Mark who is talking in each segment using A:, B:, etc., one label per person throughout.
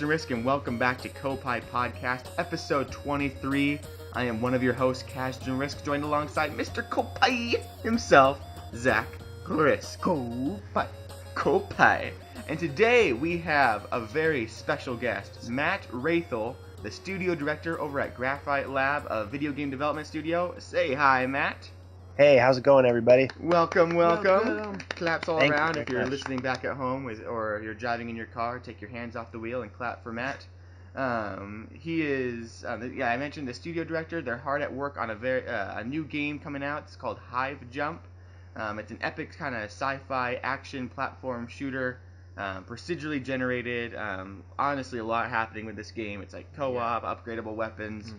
A: Cast and Risk, and welcome back to Koppai Podcast, episode 23. I am one of your hosts, Cast and Risk, joined alongside Mr. Koppai himself, Zach Risk. Koppai. And today we have a very special guest, Matt Raithel, the studio director over at Graphite Lab, a video game development studio. Say hi, Matt.
B: Hey, how's it going, everybody?
A: Welcome. Claps all
B: Thank
A: around.
B: you
A: If
B: very
A: you're
B: much.
A: listening back at home or you're driving in your car, take your hands off the wheel and clap for Matt. He is, I mentioned the studio director. They're hard at work on a new game coming out. It's called Hive Jump. It's an epic kind of sci-fi action platform shooter, procedurally generated. Honestly, a lot happening with this game. It's like co-op, upgradable weapons.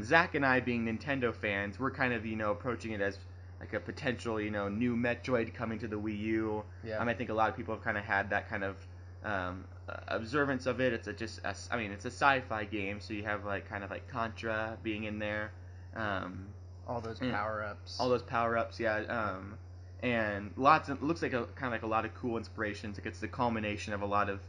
A: Zach and I, being Nintendo fans, we're kind of approaching it as like a potential new Metroid coming to the Wii U. I think a lot of people have kind of had that kind of observance of it. It's it's a sci-fi game, so you have kind of Contra being in there.
C: All those power-ups.
A: And it looks like a lot of cool inspirations. Like it's the culmination of a lot of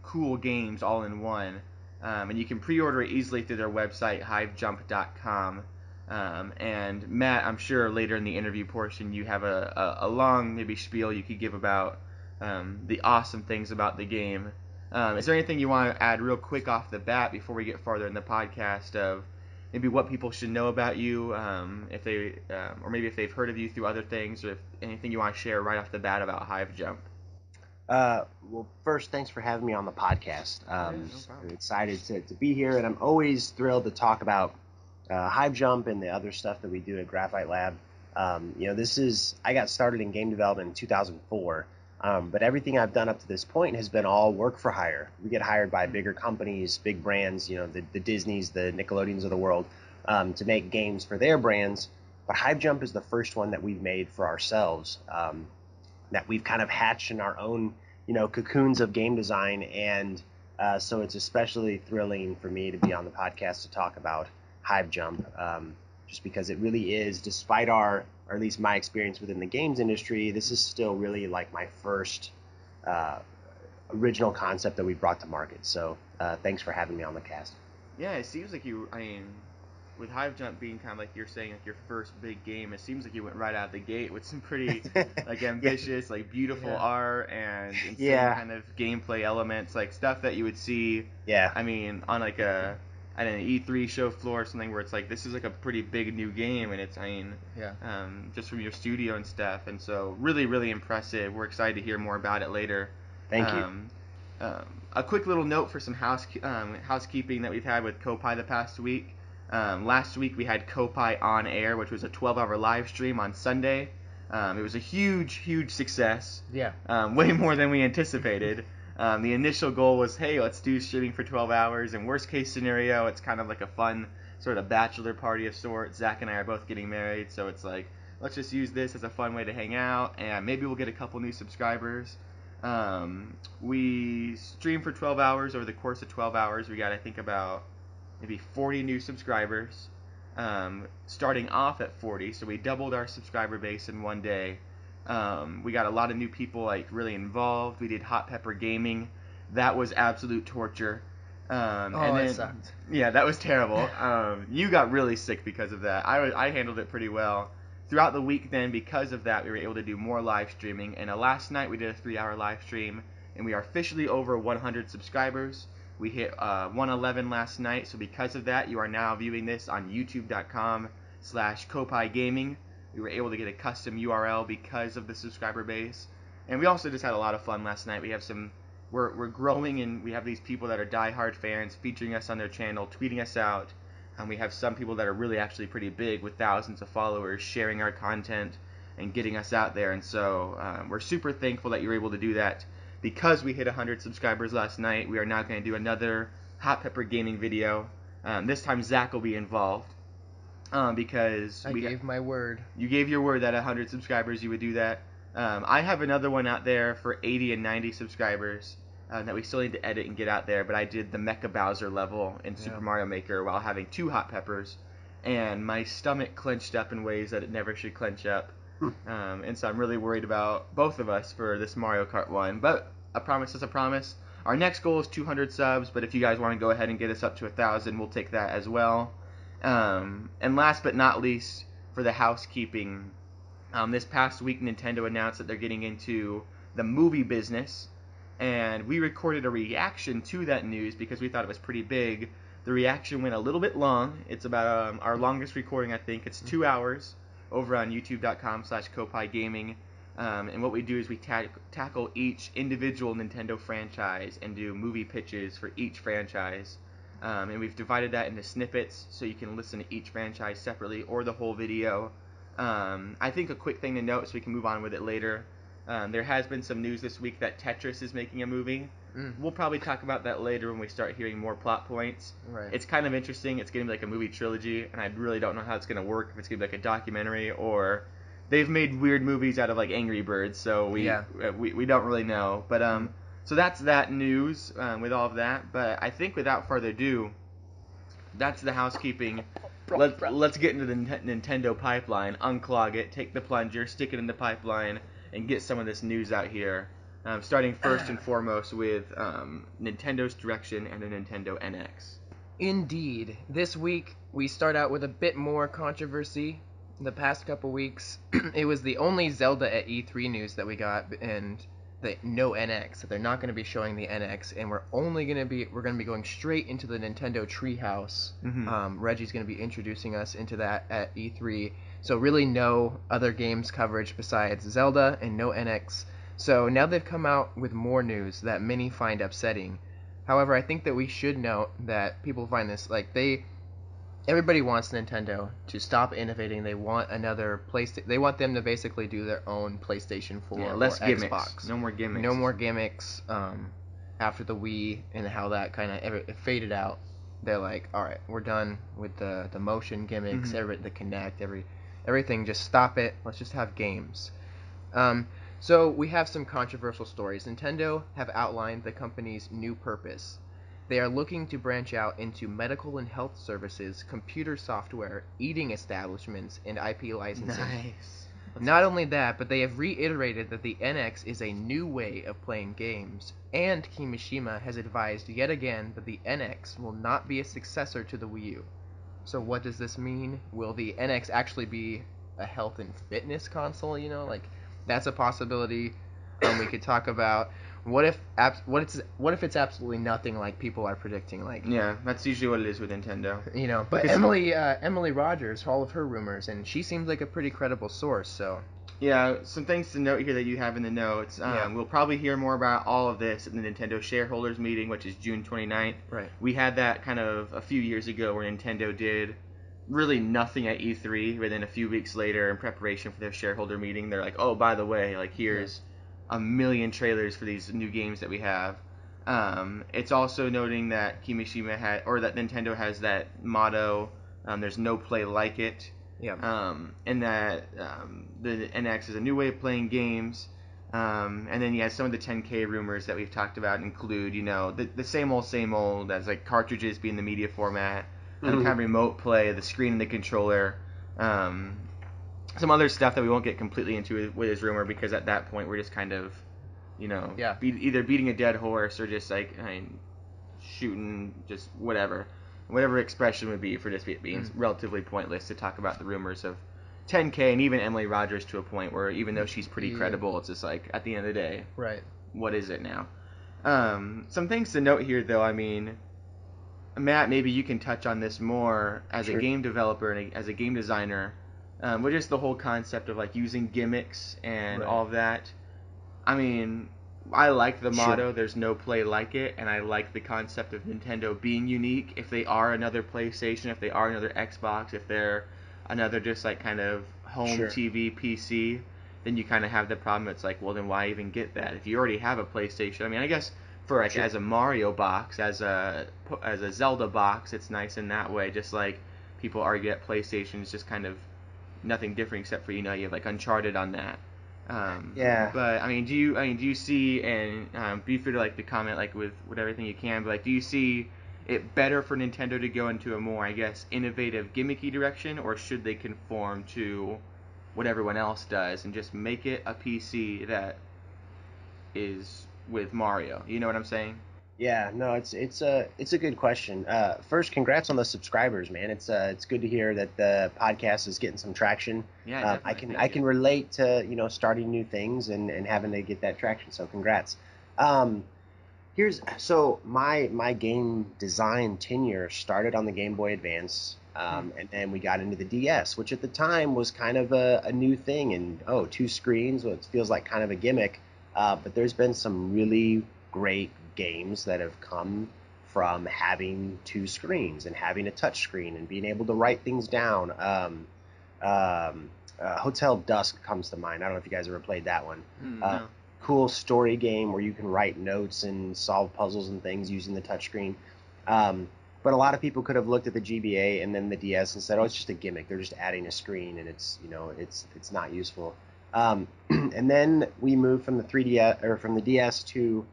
A: cool games all in one. And you can pre-order it easily through their website, hivejump.com. And Matt, I'm sure later in the interview portion you have a long maybe spiel you could give about the awesome things about the game. Is there anything you want to add real quick off the bat before we get farther in the podcast of maybe what people should know about you, if they've heard of you through other things, or if anything you want to share right off the bat about Hive Jump?
B: Well, first, thanks for having me on the podcast. I'm excited to be here, and I'm always thrilled to talk about Hive Jump and the other stuff that we do at Graphite Lab. I got started in game development in 2004, but everything I've done up to this point has been all work for hire. We get hired by bigger companies, big brands, the Disneys, the Nickelodeons of the world, to make games for their brands. But Hive Jump is the first one that we've made for ourselves. That we've kind of hatched in our own, cocoons of game design, and so it's especially thrilling for me to be on the podcast to talk about Hive Jump, just because it really is, despite or at least my experience within the games industry, this is still really like my first original concept that we brought to market. So thanks for having me on the cast.
A: Yeah, it seems like with Hive Jump being kind of like you're saying, like your first big game, it seems like you went right out of the gate with some pretty ambitious, beautiful art and insane kind of gameplay elements, like stuff that you would see. On at an E3 show floor or something where it's like this is like a pretty big new game, and it's just from your studio and stuff, and so really, really impressive. We're excited to hear more about it later.
B: Thank you.
A: A quick little note for some housekeeping that we've had with Koppai the past week. Last week we had Koppai on air, which was a 12-hour live stream on Sunday. It was a huge success. Way more than we anticipated. The initial goal was, hey, let's do streaming for 12 hours, and worst case scenario, it's kind of like a fun sort of bachelor party of sorts. Zach and I are both getting married, so it's like, let's just use this as a fun way to hang out, and maybe we'll get a couple new subscribers. We streamed for 12 hours. Over the course of 12 hours, we got, I think, about maybe 40 new subscribers, starting off at 40, so we doubled our subscriber base in one day. We got a lot of new people really involved. We did Hot Pepper Gaming. That was absolute torture.
C: It sucked.
A: Yeah, that was terrible. You got really sick because of that. I handled it pretty well. Throughout the week then, because of that, we were able to do more live streaming. And last night we did a 3-hour live stream, and we are officially over 100 subscribers. We hit 111 last night, so because of that, you are now viewing this on youtube.com/Koppai Gaming. We were able to get a custom URL because of the subscriber base, and we also just had a lot of fun last night. We have we're growing, and we have these people that are diehard fans featuring us on their channel, tweeting us out, and we have some people that are really actually pretty big with thousands of followers sharing our content and getting us out there, and so we're super thankful that you're able to do that. Because we hit 100 subscribers last night, we are now going to do another Hot Pepper Gaming video. This time Zach will be involved. Because
C: I gave my word.
A: You gave your word that 100 subscribers you would do that. I have another one out there for 80 and 90 subscribers that we still need to edit and get out there, but I did the Mecha Bowser level in Super Mario Maker while having 2 hot peppers, and my stomach clenched up in ways that it never should clench up. And so I'm really worried about both of us for this Mario Kart one. But a promise is a promise. Our next goal is 200 subs, but if you guys want to go ahead and get us up to 1,000, we'll take that as well. And last but not least, for the housekeeping, this past week Nintendo announced that they're getting into the movie business, and we recorded a reaction to that news because we thought it was pretty big. The reaction went a little bit long. It's about our longest recording, I think. It's 2 hours over on youtube.com/Koppai Gaming. And what we do is we tackle each individual Nintendo franchise and do movie pitches for each franchise. And we've divided that into snippets so you can listen to each franchise separately or the whole video. I think a quick thing to note so we can move on with it later. There has been some news this week that Tetris is making a movie. We'll probably talk about that later when we start hearing more plot points.
C: Right.
A: It's kind of interesting. It's going to be like a movie trilogy, and I really don't know how it's going to work, if it's going to be like a documentary or... They've made weird movies out of like Angry Birds, so we don't really know. But so that's that news with all of that. But I think without further ado, that's the housekeeping. Let's get into the Nintendo pipeline, unclog it, take the plunger, stick it in the pipeline, and get some of this news out here. Starting first and foremost with Nintendo's direction and the Nintendo NX.
C: Indeed. This week, we start out with a bit more controversy. The past couple weeks, it was the only Zelda at E3 news that we got, and no NX. That they're not going to be showing the NX, and we're going to be going straight into the Nintendo Treehouse. Reggie's going to be introducing us into that at E3. So really, no other games coverage besides Zelda, and no NX. So now they've come out with more news that many find upsetting. However, I think that we should note that people find this everybody wants Nintendo to stop innovating. They want another PlayStation. They want them to basically do their own PlayStation 4
A: less
C: or
A: gimmicks.
C: Xbox.
A: No more gimmicks.
C: No more gimmicks. After the Wii and how that kind of faded out, they're like, all right, we're done with the motion gimmicks, the Kinect, everything. Just stop it. Let's just have games. So we have some controversial stories. Nintendo have outlined the company's new purpose. They are looking to branch out into medical and health services, computer software, eating establishments, and IP licensing.
A: Nice.
C: Not only that, but they have reiterated that the NX is a new way of playing games, and Kimishima has advised yet again that the NX will not be a successor to the Wii U. So what does this mean? Will the NX actually be a health and fitness console? That's a possibility. We could talk about what if it's absolutely nothing like people are predicting.
A: Yeah, that's usually what it is with Nintendo.
C: But Emily Rogers, all of her rumors, and she seems like a pretty credible source. So
A: yeah, some things to note here that you have in the notes. We'll probably hear more about all of this at the Nintendo shareholders meeting, which is June 29th.
C: Right.
A: We had that kind of a few years ago where Nintendo did really nothing at E3, but then a few weeks later, in preparation for their shareholder meeting, they're like, oh, by the way, here's a million trailers for these new games that we have. It's also noting that that Nintendo has that motto, there's no play like it.
C: Yeah.
A: And that the NX is a new way of playing games. And then some of the 10K rumors that we've talked about include, the same old as cartridges being the media format, kind of remote play, the screen and the controller. Some other stuff that we won't get completely into with his rumor, because at that point we're just kind of, either beating a dead horse or just shooting just whatever expression would be for just being relatively pointless to talk about the rumors of 10K and even Emily Rogers to a point where even though she's pretty credible, it's just at the end of the day,
C: right?
A: What is it now? Some things to note here though. Matt, maybe you can touch on this more as a game developer and as a game designer. With just the whole concept of using gimmicks and all of that. I like the motto, there's no play like it, and I like the concept of Nintendo being unique. If they are another PlayStation, if they are another Xbox, if they're another just kind of home TV, PC, then you kind of have the problem. It's well, then why even get that? If you already have a PlayStation, I guess for as a Mario box, as a Zelda box, it's nice in that way. Just people argue that PlayStation is just kind of nothing different except for you have Uncharted on that. But do you see, and be free to comment with everything you can, but do you see it better for Nintendo to go into a more innovative gimmicky direction, or should they conform to what everyone else does and just make it a PC that is with Mario. You know what I'm saying?
B: Yeah, no, it's a good question. First, congrats on the subscribers, man. It's good to hear that the podcast is getting some traction.
A: Yeah, definitely.
B: I can relate to starting new things and having to get that traction. So congrats. Um, so my game design tenure started on the Game Boy Advance, and then we got into the DS, which at the time was kind of a new thing. And two screens, well, it feels like kind of a gimmick. But there's been some really great games that have come from having two screens and having a touch screen and being able to write things down. Hotel Dusk comes to mind. I don't know if you guys ever played that one.
A: No.
B: Cool story game where you can write notes and solve puzzles and things using the touchscreen. But a lot of people could have looked at the GBA and then the DS and said, "Oh, it's just a gimmick. They're just adding a screen, and it's it's not useful." And then we moved from the 3DS or from the DS to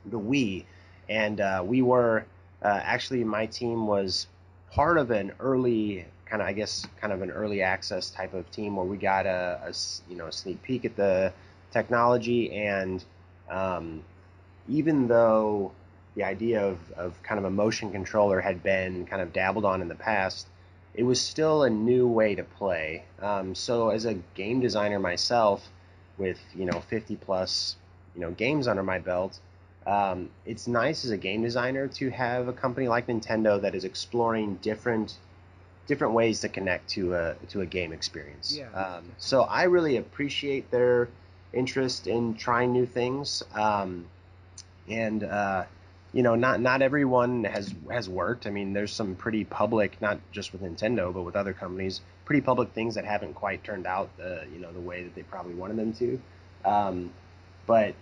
B: the Wii, and we were actually my team was part of an early kind of an early access type of team where we got a sneak peek at the technology, and even though the idea of kind of a motion controller had been kind of dabbled on in the past, it was still a new way to play. So as a game designer myself, with 50 plus games under my belt, it's nice as a game designer to have a company like Nintendo that is exploring different ways to connect to a game experience.
C: Yeah.
B: So I really appreciate their interest in trying new things, and not everyone has worked. I mean, there's some pretty public, not just with Nintendo but with other companies, pretty public things that haven't quite turned out the way that they probably wanted them to. But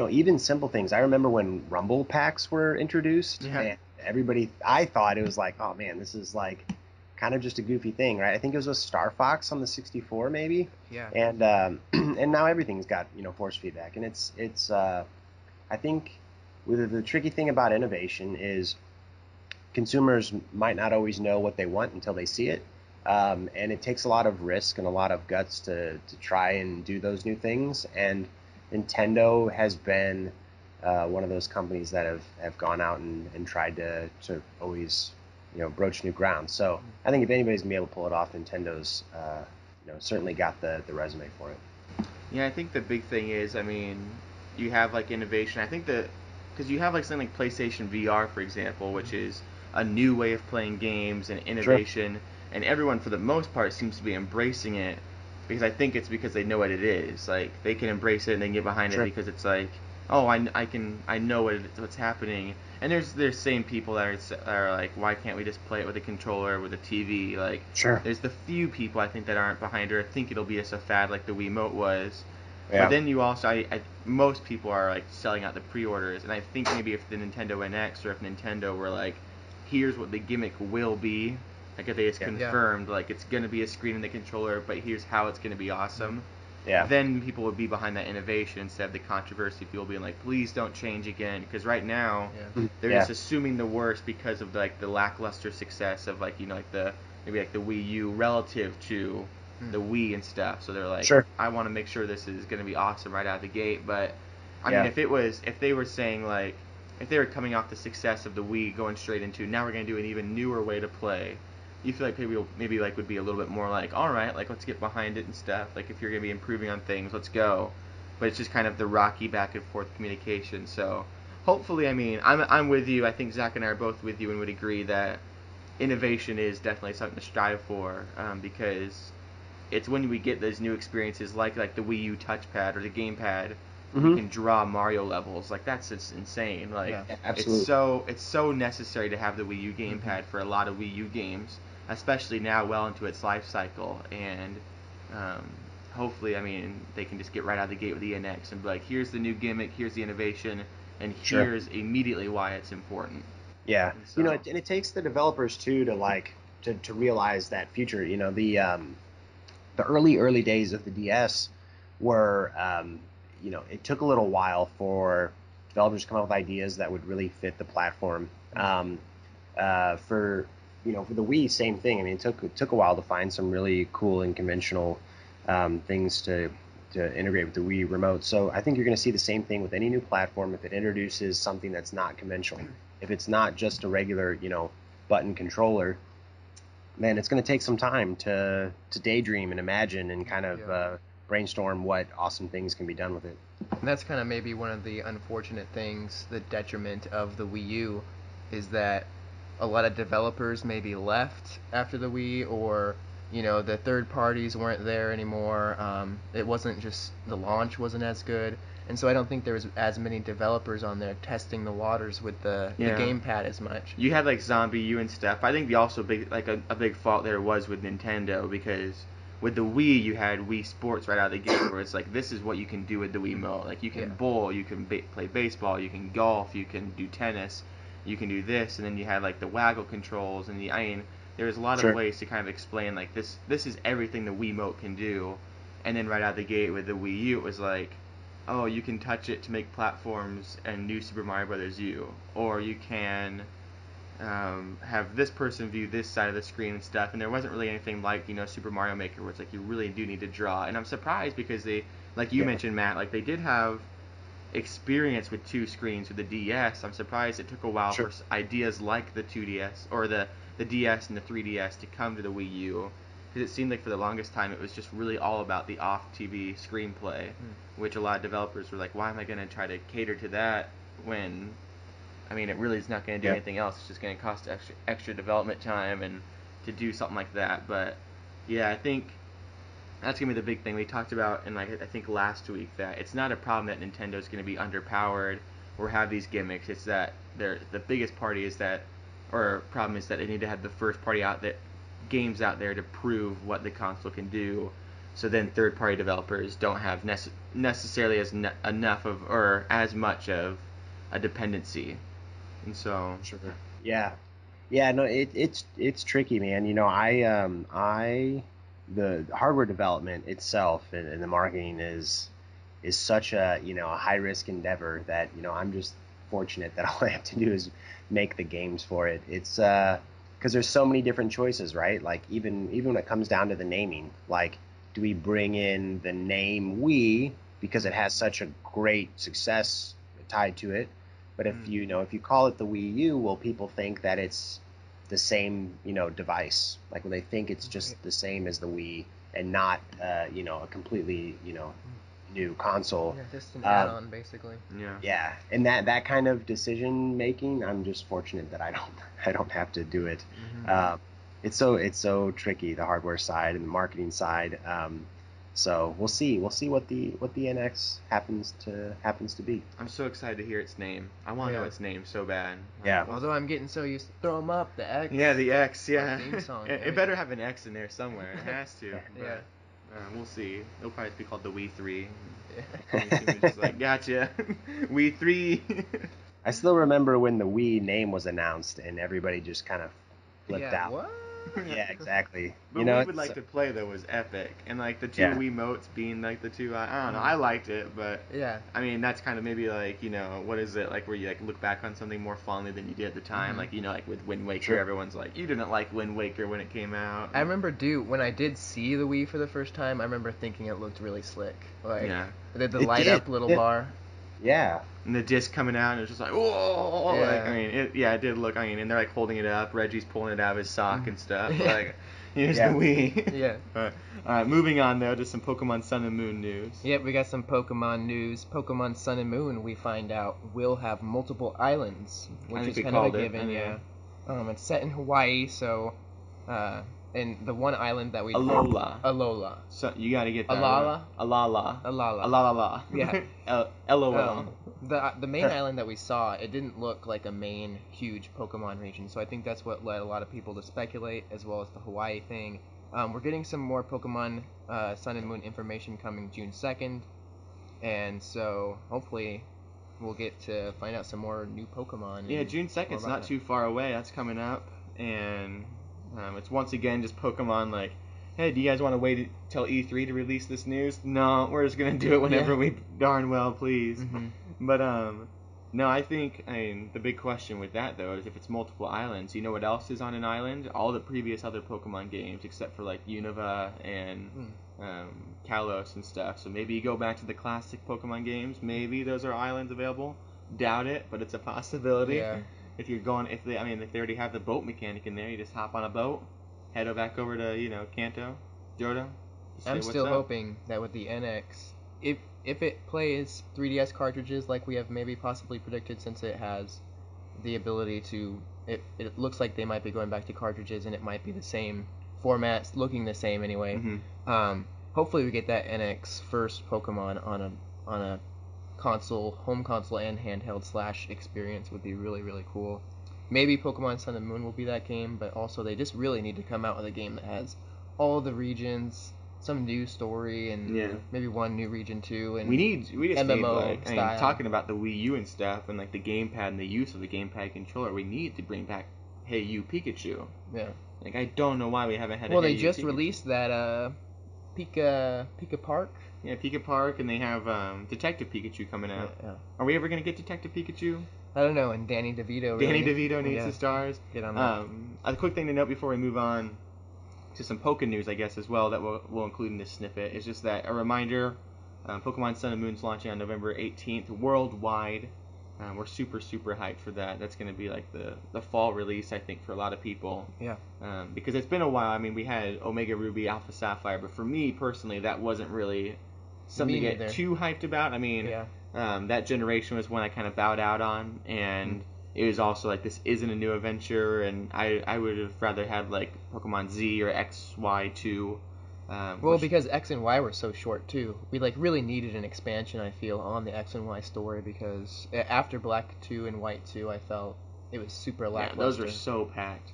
B: even simple things. I remember when Rumble packs were introduced,
A: Yeah.
B: and I thought it was like, oh man, this is like kind of just a goofy thing, right? I think it was with Star Fox on the 64, maybe.
C: Yeah.
B: And and now everything's got force feedback, and it's I think the tricky thing about innovation is consumers might not always know what they want until they see it, and it takes a lot of risk and a lot of guts to try and do those new things. And Nintendo has been one of those companies that have gone out and tried to always broach new ground. So I think if anybody's gonna be able to pull it off, Nintendo's certainly got the resume for it.
A: Yeah, I think the big thing is, I mean, you have like innovation. I think that because you have like something like PlayStation VR, for example, which is a new way of playing games and innovation, and everyone for the most part seems to be embracing it because I think it's because they know what it is. Like they can embrace it and they can get behind it because it's like, oh, I know what's happening. And there's same people that are like, why can't we just play it with a controller, with a TV? Like, there's the few people I think that aren't behind it or think it'll be just a fad like the Wiimote was.
B: Yeah.
A: But then you also, most people are like selling out the pre-orders, and I think maybe if the Nintendo NX or if Nintendo were like, here's what the gimmick will be, like if they just confirmed like it's gonna be a screen in the controller, but here's how it's gonna be awesome.
B: Yeah.
A: Then people would be behind that innovation instead of the controversy. People being like, please don't change again, because right now they're just assuming the worst because of like the lackluster success of like like the Wii U relative to the Wii and stuff. So they're like, I want to make sure this is going to be awesome right out of the gate. But I mean, if they were saying like, if they were coming off the success of the Wii going straight into now we're going to do an even newer way to play, you feel like maybe like would be a little bit more like, all right, like let's get behind it and stuff. Like if you're going to be improving on things, let's go. But it's just kind of the rocky back and forth communication. So hopefully, I mean, I'm with you. I think Zach and I are both with you and would agree that innovation is definitely something to strive for, because it's when we get those new experiences like the Wii U touchpad or the gamepad, we can draw Mario levels. Like that's just insane. Like
B: absolutely.
A: it's so necessary to have the Wii U gamepad for a lot of Wii U games, especially now well into its life cycle. And hopefully, I mean, they can just get right out of the gate with the NX and be like, here's the new gimmick, here's the innovation, and here's immediately why it's important.
B: Yeah,
A: And so,
B: and it takes the developers too to realize that future. The early days of the DS were, it took a little while for developers to come up with ideas that would really fit the platform. For the Wii, same thing. I mean, it took a while to find some really cool and conventional things to to integrate with the Wii remote. So I think you're going to see the same thing with any new platform if it introduces something that's not conventional. If it's not just a regular, button controller, then it's going to take some time to daydream and imagine and kind of brainstorm what awesome things can be done with it.
C: And that's kind of maybe one of the unfortunate things, the detriment of the Wii U, is that a lot of developers maybe left after the Wii, or the third parties weren't there anymore. It wasn't just, the launch wasn't as good, and so I don't think there was as many developers on there testing the waters with the gamepad as much.
A: You had like Zombie U and stuff. I think a big fault there was with Nintendo, because with the Wii you had Wii Sports right out of the gate, where it's like, this is what you can do with the Wiimote. Like, you can bowl, you can play baseball, you can golf, you can do tennis, you can do this, and then you had like the waggle controls, and there's a lot of ways to kind of explain, like, this is everything the Wiimote can do. And then right out the gate with the Wii U, it was like, oh, you can touch it to make platforms and New Super Mario Bros. U, or you can have this person view this side of the screen and stuff. And there wasn't really anything like, Super Mario Maker, where it's like you really do need to draw. And I'm surprised, because they, like you mentioned, Matt, like, they did have experience with two screens with the DS. I'm surprised it took a while for ideas like the 2DS or the DS and the 3DS to come to the Wii U, because it seemed like for the longest time it was just really all about the off-TV screenplay, which a lot of developers were like, why am I going to try to cater to that when, it really is not going to do anything else. It's just going to cost extra development time and to do something like that. But yeah, I think that's going to be the big thing we talked about in, I think last week, that it's not a problem that Nintendo's going to be underpowered or have these gimmicks. It's that the biggest problem is that they need to have the first party games out there to prove what the console can do, so then third party developers don't have necessarily enough of, or as much of, a dependency. And so
B: no, it's tricky, man. The hardware development itself and the marketing is such a high risk endeavor that I'm just fortunate that all I have to do is make the games for it. It's because there's so many different choices, right? Like, even when it comes down to the naming, like, do we bring in the name Wii because it has such a great success tied to it? But if you call it the Wii U, will people think that it's the same device? Like, will they think it's just the same as the Wii and not a completely new console?
C: Yeah, just an add-on, basically.
B: Yeah, and that kind of decision making, I'm just fortunate that I don't have to do it. It's so tricky, the hardware side and the marketing side. So we'll see what the NX happens to be.
A: I'm so excited to hear its name. I want to know its name so bad.
B: Yeah.
C: Although I'm getting so used to throw them up, the X.
A: Yeah, the X. Yeah.
C: Theme song,
A: it better have an X in there somewhere. It has to.
C: Yeah.
A: We'll see. It'll probably be called the Wii 3. Just like, gotcha. Wii 3.
B: I still remember when the Wii name was announced and everybody just kind of flipped out.
C: What?
B: Yeah, exactly.
A: But what we would like to play, though, was epic. And, like, the two Wiimotes being, like, the two, I don't know, I liked it, but, that's kind of maybe, like, what is it, like, where you, like, look back on something more fondly than you did at the time, like, like, with Wind Waker, everyone's like, you didn't like Wind Waker when it came out.
C: I remember, when I did see the Wii for the first time, I remember thinking it looked really slick. Like, the light-up little bar.
B: Yeah.
A: And the disc coming out, and it was just like, whoa!
C: Yeah.
A: Like, it did look, and they're, like, holding it up, Reggie's pulling it out of his sock and stuff, like, here's the Wii.
C: Yeah.
A: Alright, moving on, though, to some Pokemon Sun and Moon news.
C: Yep, we got some Pokemon news. Pokemon Sun and Moon, we find out, will have multiple islands, which is kind of a given, it's set in Hawaii, so, and the one island that we... Alola.
A: So, you gotta get that
C: Alala?
A: Alala.
C: Alala. Yeah.
A: LOL.
C: The main island that we saw, it didn't look like a main huge Pokemon region, so I think that's what led a lot of people to speculate, as well as the Hawaii thing. We're getting some more Pokemon Sun and Moon information coming June 2nd, and so hopefully we'll get to find out some more new Pokemon.
A: Yeah, June 2nd's not too far away. That's coming up, and it's once again just Pokemon like, hey, do you guys want to wait till E3 to release this news? No, we're just gonna do it whenever we darn well please. But No, I think the big question with that though is if it's multiple islands. You know what else is on an island? All the previous other Pokemon games, except for like Unova and Kalos and stuff. So maybe you go back to the classic Pokemon games. Maybe those are islands available. Doubt it, but it's a possibility.
C: Yeah.
A: If they already have the boat mechanic in there, you just hop on a boat, head back over to Kanto, Johto.
C: I'm still hoping that with the NX, if it plays 3DS cartridges like we have maybe possibly predicted, since it has the ability to, it looks like they might be going back to cartridges and it might be the same format, looking the same anyway. Hopefully we get that NX first Pokemon on a console, home console and handheld / experience would be really, really cool. Maybe Pokemon Sun and Moon will be that game, but also they just really need to come out with a game that has all the regions, some new story, and maybe one new region too. And
A: we just
C: MMO
A: need
C: style.
A: Talking about the Wii U and stuff, and like the gamepad and the use of the gamepad controller. We need to bring back Hey You Pikachu.
C: Yeah.
A: Like I don't know why we haven't had.
C: Well,
A: Hey
C: they
A: You
C: just
A: Pikachu.
C: released that Pika Park.
A: Yeah, Pika Park, and they have Detective Pikachu coming out.
C: Yeah.
A: Are we ever gonna get Detective Pikachu?
C: I don't know. And Danny DeVito.
A: Danny DeVito needs the stars.
C: Get on that.
A: A quick thing to note before we move on to some Poké news, I guess, as well, that we'll include in this snippet, is just that a reminder, Pokemon Sun and Moon's launching on November 18th worldwide. We're super, super hyped for that. That's going to be like the fall release, I think, for a lot of people.
C: Yeah.
A: Because it's been a while. I mean, we had Omega Ruby, Alpha Sapphire, but for me, personally, that wasn't really something to get too hyped about. I mean, that generation was one I kind of bowed out on, and it was also like, this isn't a new adventure, and I would have rather had like Pokemon Z or XY2.
C: Because X and Y were so short too. We like really needed an expansion, I feel, on the X and Y story, because after Black 2 and White 2, I felt it was super lackluster.
A: Yeah, those were so packed.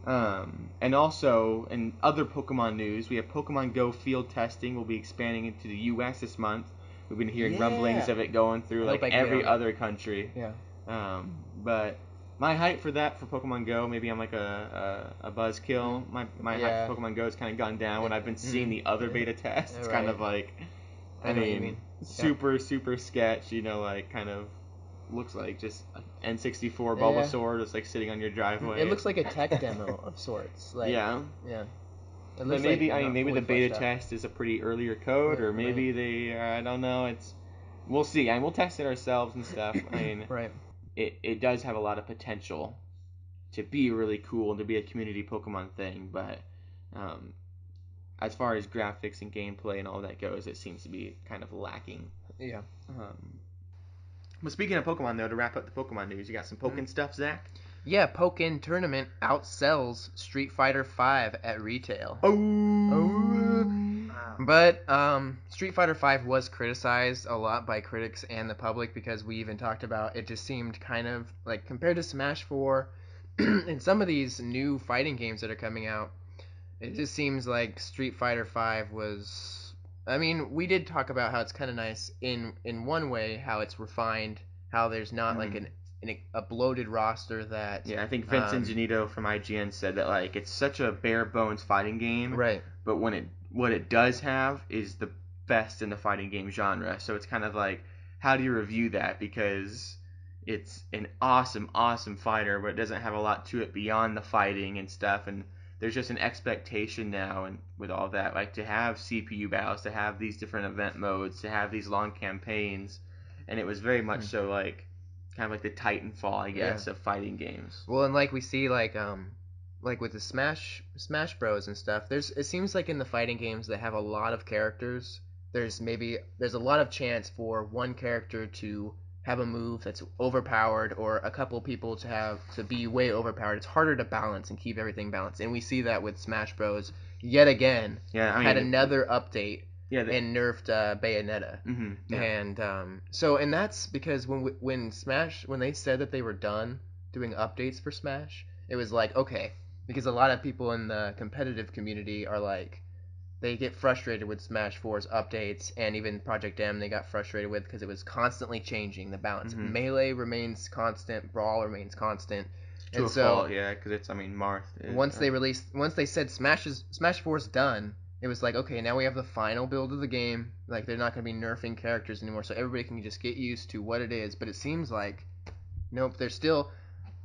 A: And also, in other Pokemon news, we have Pokemon Go field testing will be expanding into the U.S. this month. We've been hearing rumblings of it going through like every other country.
C: Yeah.
A: But my hype for that, for Pokemon Go, maybe I'm like a buzzkill. My hype for Pokemon Go has kind of gone down when I've been seeing the other beta tests. It's kind of like, I mean, super sketch, like kind of looks like just N64 Bulbasaur just like sitting on your driveway.
C: It looks like a tech demo of sorts. Like,
A: yeah.
C: It
A: But maybe
C: like,
A: maybe the beta test is a pretty earlier code, or maybe they I don't know. We'll see. We'll test it ourselves and stuff. I mean, it does have a lot of potential to be really cool and to be a community Pokemon thing, but as far as graphics and gameplay and all that goes, it seems to be kind of lacking.
C: Yeah.
A: But speaking of Pokemon, though, to wrap up the Pokemon news, you got some Pokken stuff, Zach?
C: Yeah, Pokken Tournament outsells Street Fighter V at retail. But Street Fighter V was criticized a lot by critics and the public, because we even talked about it just seemed kind of like, compared to Smash 4 and some of these new fighting games that are coming out, it just seems like Street Fighter V was... I mean, we did talk about how it's kind of nice in one way, how it's refined, how there's not like a bloated roster that...
A: Yeah, I think Vincent Janito from IGN said that like it's such a bare bones fighting game,
C: right? But
A: what it does have is the best in the fighting game genre. So it's kind of like, how do you review that? Because it's an awesome fighter, but it doesn't have a lot to it beyond the fighting and stuff, and there's just an expectation now, and with all that, like to have CPU battles, to have these different event modes, to have these long campaigns, and it was very much so like kind of like the Titanfall, I guess, of fighting games.
C: Well, and like we see like with the Smash Bros and stuff, it seems like in the fighting games that have a lot of characters, there's a lot of chance for one character to have a move that's overpowered, or a couple people to be way overpowered. It's harder to balance and keep everything balanced, and we see that with Smash Bros. Yet again.
A: Yeah, I mean,
C: had another update and nerfed Bayonetta. And that's because when they said that they were done doing updates for Smash, it was like, okay, because a lot of people in the competitive community are like, they get frustrated with Smash 4's updates, and even Project M they got frustrated with, because it was constantly changing the balance. Melee remains constant, Brawl remains constant.
A: To a fault, yeah, because it's, Marth.
C: Once they said Smash 4's done, it was like, okay, now we have the final build of the game. Like, they're not going to be nerfing characters anymore, so everybody can just get used to what it is. But it seems like Nope, they're still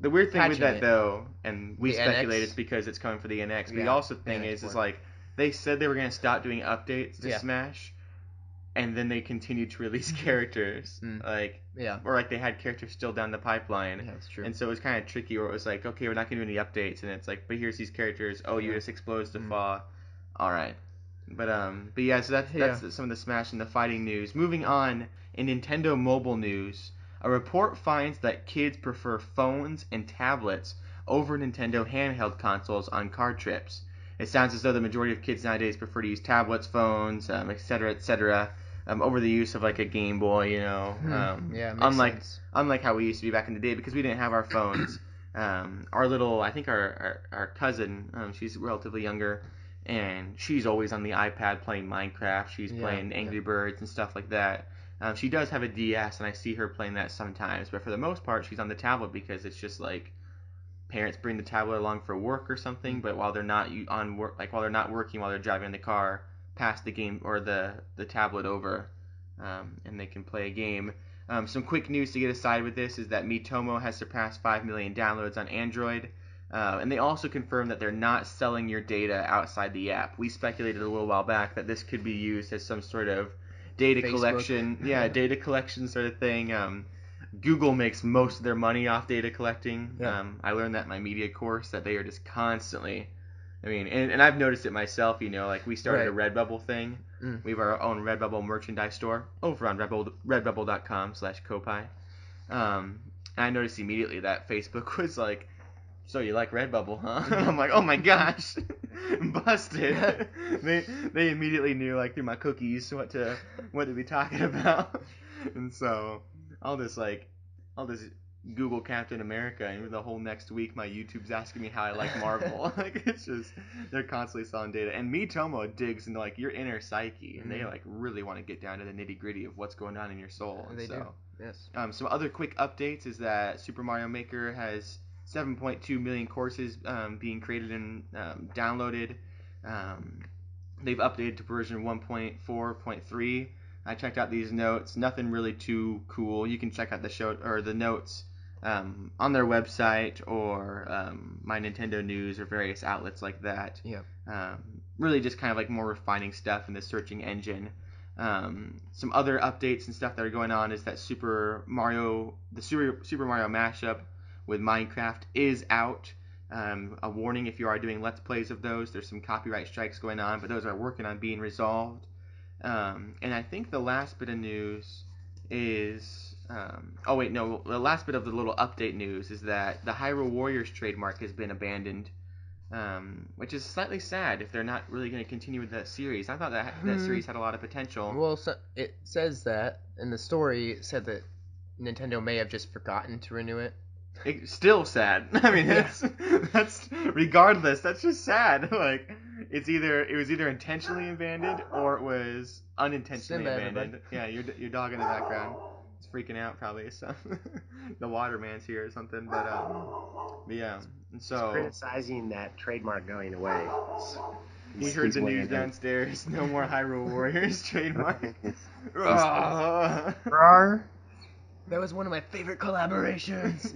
A: The weird thing with
C: patching
A: that
C: it.
A: though, and we
C: The
A: speculate
C: NX?
A: it's because it's coming for the NX. But the
C: Yeah,
A: also thing
C: NX
A: is
C: one.
A: like they said they were gonna stop doing updates to
C: Yeah.
A: Smash, and then they continued to release characters, like
C: Yeah.
A: or like they had characters still down the pipeline.
C: Yeah, that's true.
A: And so it was kind of tricky where it was like, okay, we're not gonna do any updates, and it's like, but here's these characters. Oh, you
C: Yeah.
A: just exposed to Fa. All right. But yeah, so that's some of the Smash and the fighting news. Moving on, in Nintendo mobile news, a report finds that kids prefer phones and tablets over Nintendo handheld consoles on car trips. It sounds as though the majority of kids nowadays prefer to use tablets, phones, etc., over the use of like a Game Boy, you know.
C: Yeah, makes
A: unlike
C: sense.
A: unlike how we used to be back in the day, because we didn't have our phones. I think our cousin, she's relatively younger, and she's always on the iPad playing Minecraft. She's playing Angry Birds and stuff like that. She does have a DS, and I see her playing that sometimes. But for the most part, she's on the tablet because it's just like parents bring the tablet along for work or something. But while they're not on work, like while they're not working, while they're driving the car, pass the game or the tablet over, and they can play a game. Some quick news to get aside with this is that Miitomo has surpassed 5 million downloads on Android. And they also confirmed that they're not selling your data outside the app. We speculated a little while back that this could be used as some sort of data collection, data collection sort of thing. Google makes most of their money off data collecting.
C: Yeah.
A: I learned that in my media course that they are just constantly. I mean, and I've noticed it myself. You know, like we started a Redbubble thing. We have our own Redbubble merchandise store over on redbubble.com/Koppai. I noticed immediately that Facebook was like, so you like Redbubble, huh? And I'm like, oh my gosh, busted. they immediately knew like through my cookies what to be talking about, and so I'll just Google Captain America, and the whole next week my YouTube's asking me how I like Marvel. Like it's just they're constantly selling data, and Miitomo digs into like your inner psyche, and they like really want to get down to the nitty gritty of what's going on in your soul. And
C: They
A: so,
C: do. Yes.
A: Some other quick updates is that Super Mario Maker has 7.2 million courses being created and downloaded. They've updated to version 1.4.3. I checked out these notes. Nothing really too cool. You can check out the notes on their website or My Nintendo News or various outlets like that.
C: Yeah.
A: Really just kind of like more refining stuff in the searching engine. Some other updates and stuff that are going on is that Super Mario mashup with Minecraft is out. A warning if you are doing Let's Plays of those, there's some copyright strikes going on, but those are working on being resolved. And I think the last bit of news is... the last bit of the little update news is that the Hyrule Warriors trademark has been abandoned, which is slightly sad if they're not really going to continue with that series. I thought that series had a lot of potential.
C: Well, so it says that, and the story said that Nintendo may have just forgotten to renew it.
A: It's still sad. I mean, that's regardless. That's just sad. Like it was either intentionally abandoned or it was unintentionally abandoned. Yeah, your dog in the background is freaking out probably. So the waterman's here or something. But yeah. And so
B: he's criticizing that trademark going away.
A: He heard the news downstairs. No more Hyrule Warriors trademark.
C: That was one of my favorite collaborations.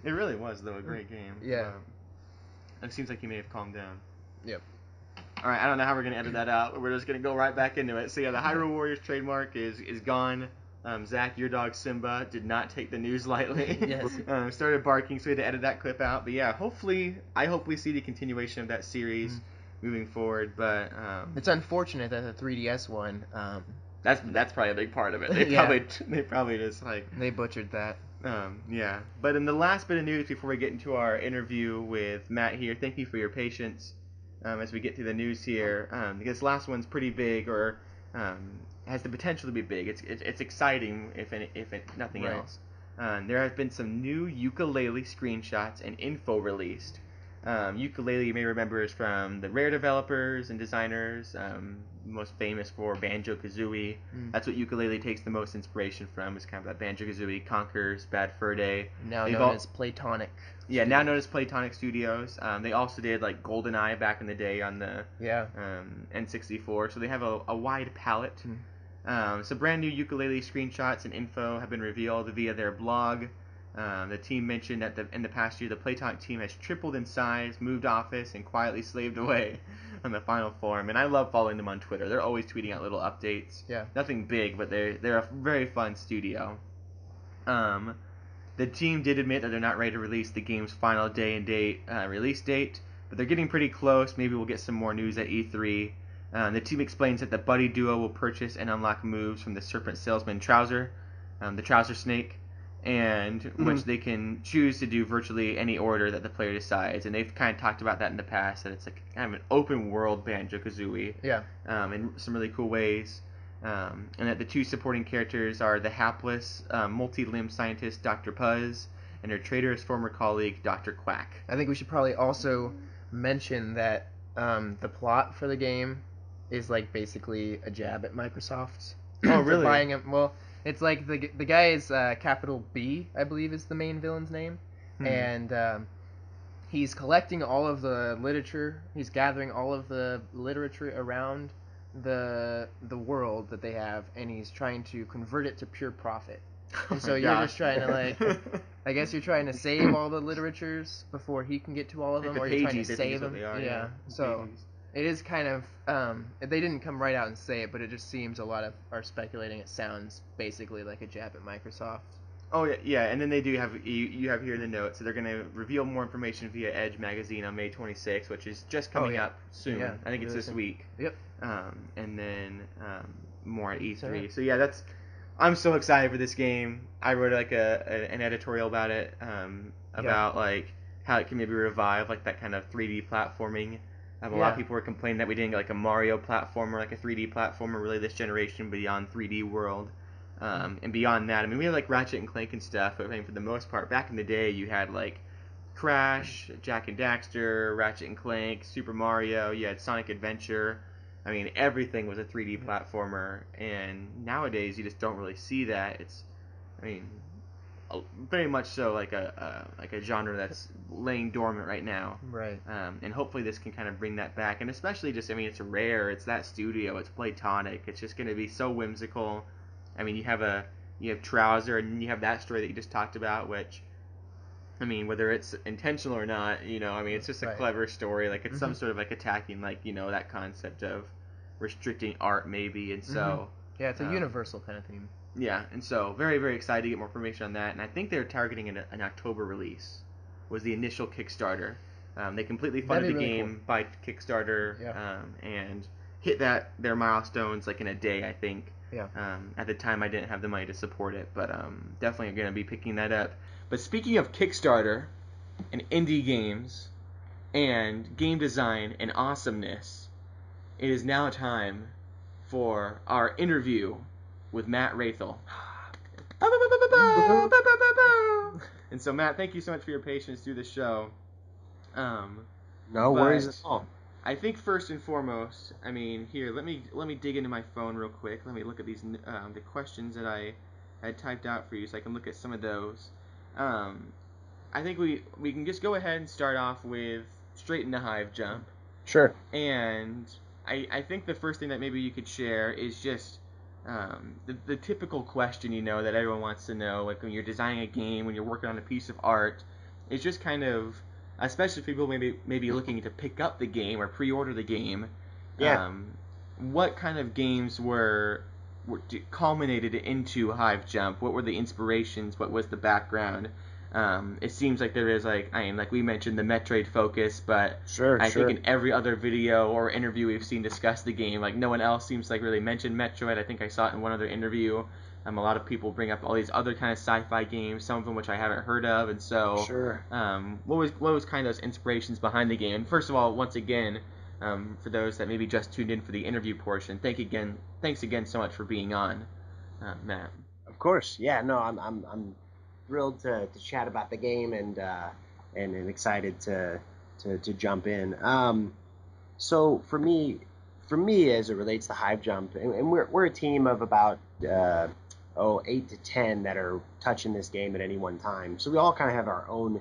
A: It really was, though, a great game.
C: Yeah.
A: It seems like he may have calmed down.
C: Yep.
A: All right, I don't know how we're going to edit that out, but we're just going to go right back into it. So, yeah, the Hyrule Warriors trademark is gone. Zach, your dog Simba, did not take the news lightly.
C: Yes.
A: Started barking, so we had to edit that clip out. But, yeah, I hope we see the continuation of that series moving forward. But
C: it's unfortunate that the 3DS one...
A: That's probably a big part of it. They probably just like
C: they butchered that.
A: Yeah. But in the last bit of news before we get into our interview with Matt here, thank you for your patience as we get through the news here. This last one's pretty big, or has the potential to be big. It's exciting if nothing else. There have been some new ukulele screenshots and info released. Ukulele, you may remember, is from the Rare developers and designers, most famous for Banjo-Kazooie. That's what ukulele takes the most inspiration from, is kind of that Banjo-Kazooie, Conker's, Bad Fur Day.
C: Now known as Playtonic.
A: Yeah, now known as Playtonic Studios. They also did like GoldenEye back in the day on the N64, so they have a wide palette. So brand new ukulele screenshots and info have been revealed via their blog. The team mentioned that in the past year, the Playtonic team has tripled in size, moved office, and quietly slaved away on the final form. And I love following them on Twitter. They're always tweeting out little updates.
C: Yeah.
A: Nothing big, but they're a very fun studio. The team did admit that they're not ready to release the game's final day and date release date, but they're getting pretty close. Maybe we'll get some more news at E3. The team explains that the buddy duo will purchase and unlock moves from the Serpent Salesman Trouser, the Trouser Snake, and which they can choose to do virtually any order that the player decides. And they've kind of talked about that in the past, that it's like kind of an open world Banjo-Kazooie.
C: Yeah.
A: In some really cool ways. And that the two supporting characters are the hapless, multi-limbed scientist Dr. Puzz and her traitorous former colleague Dr. Quack.
C: I think we should probably also mention that the plot for the game is like basically a jab at Microsoft.
A: Oh, really?
C: Buying them. Well, it's like the guy is capital B, I believe is the main villain's name, and he's collecting all of the literature. He's gathering all of the literature around the world that they have, and he's trying to convert it to pure profit. And so you're just trying to like, I guess you're trying to save all the literatures before he can get to all of them, or you're trying to save them. Yeah. So it is kind of they didn't come right out and say it, but it just seems a lot of are speculating. It sounds basically like a jab at Microsoft.
A: Oh yeah, and then they do have you have here in the notes, so they're going to reveal more information via Edge magazine on May 26th, which is just coming up soon.
C: Yeah,
A: I think it's this week.
C: Yep.
A: And then more at E3. So yeah, I'm so excited for this game. I wrote like an editorial about it, about like how it can maybe revive like that kind of 3D platforming. A lot of people were complaining that we didn't get like a Mario platformer, like a 3D platformer really this generation beyond 3D World. And beyond that, I mean, we have like Ratchet and Clank and stuff, but I mean, for the most part, back in the day, you had like Crash, Jak and Daxter, Ratchet and Clank, Super Mario, you had Sonic Adventure. I mean, everything was a 3D platformer, and nowadays you just don't really see that. It's, I mean, very much so like a genre that's laying dormant right now.
C: Right.
A: And hopefully this can kind of bring that back, and especially just, I mean, it's Rare, it's that studio, it's Playtonic, it's just going to be so whimsical. I mean, you have Trouser, and you have that story that you just talked about, which, I mean, whether it's intentional or not, you know, I mean, it's just a clever story. Like, it's some sort of, like, attacking, like, you know, that concept of restricting art, maybe, and so...
C: Yeah, it's a universal kind of theme.
A: Yeah, and so, very, very excited to get more information on that, and I think they're targeting an October release, was the initial Kickstarter. They completely funded the game by Kickstarter, and hit their milestones, like, in a day, I think.
C: Yeah.
A: At the time, I didn't have the money to support it, but definitely going to be picking that up. But speaking of Kickstarter and indie games and game design and awesomeness, it is now time for our interview with Matt Raithel. And so, Matt, thank you so much for your patience through the show.
B: No worries at all.
A: I think first and foremost, I mean, here, let me dig into my phone real quick. Let me look at these the questions that I had typed out for you, so I can look at some of those. I think we can just go ahead and start off with straight into Hive Jump.
B: Sure.
A: And I think the first thing that maybe you could share is just the typical question, you know, that everyone wants to know, like when you're designing a game, when you're working on a piece of art, it's just kind of, especially if people maybe looking to pick up the game or pre-order the game.
B: Yeah.
A: What kind of games were culminated into Hive Jump? What were the inspirations? What was the background? It seems like there is like we mentioned the Metroid focus, but I think in every other video or interview we've seen discuss the game, like no one else seems to like really mention Metroid. I think I saw it in one other interview. A lot of people bring up all these other kind of sci-fi games, some of them which I haven't heard of, and so what was kind of those inspirations behind the game? And first of all, once again, for those that maybe just tuned in for the interview portion, thanks again so much for being on, Matt.
B: Of course, yeah. No, I'm thrilled to chat about the game and excited to jump in. So for me, as it relates to Hive Jump, and we're a team of about 8 to 10 that are touching this game at any one time. So we all kind of have our own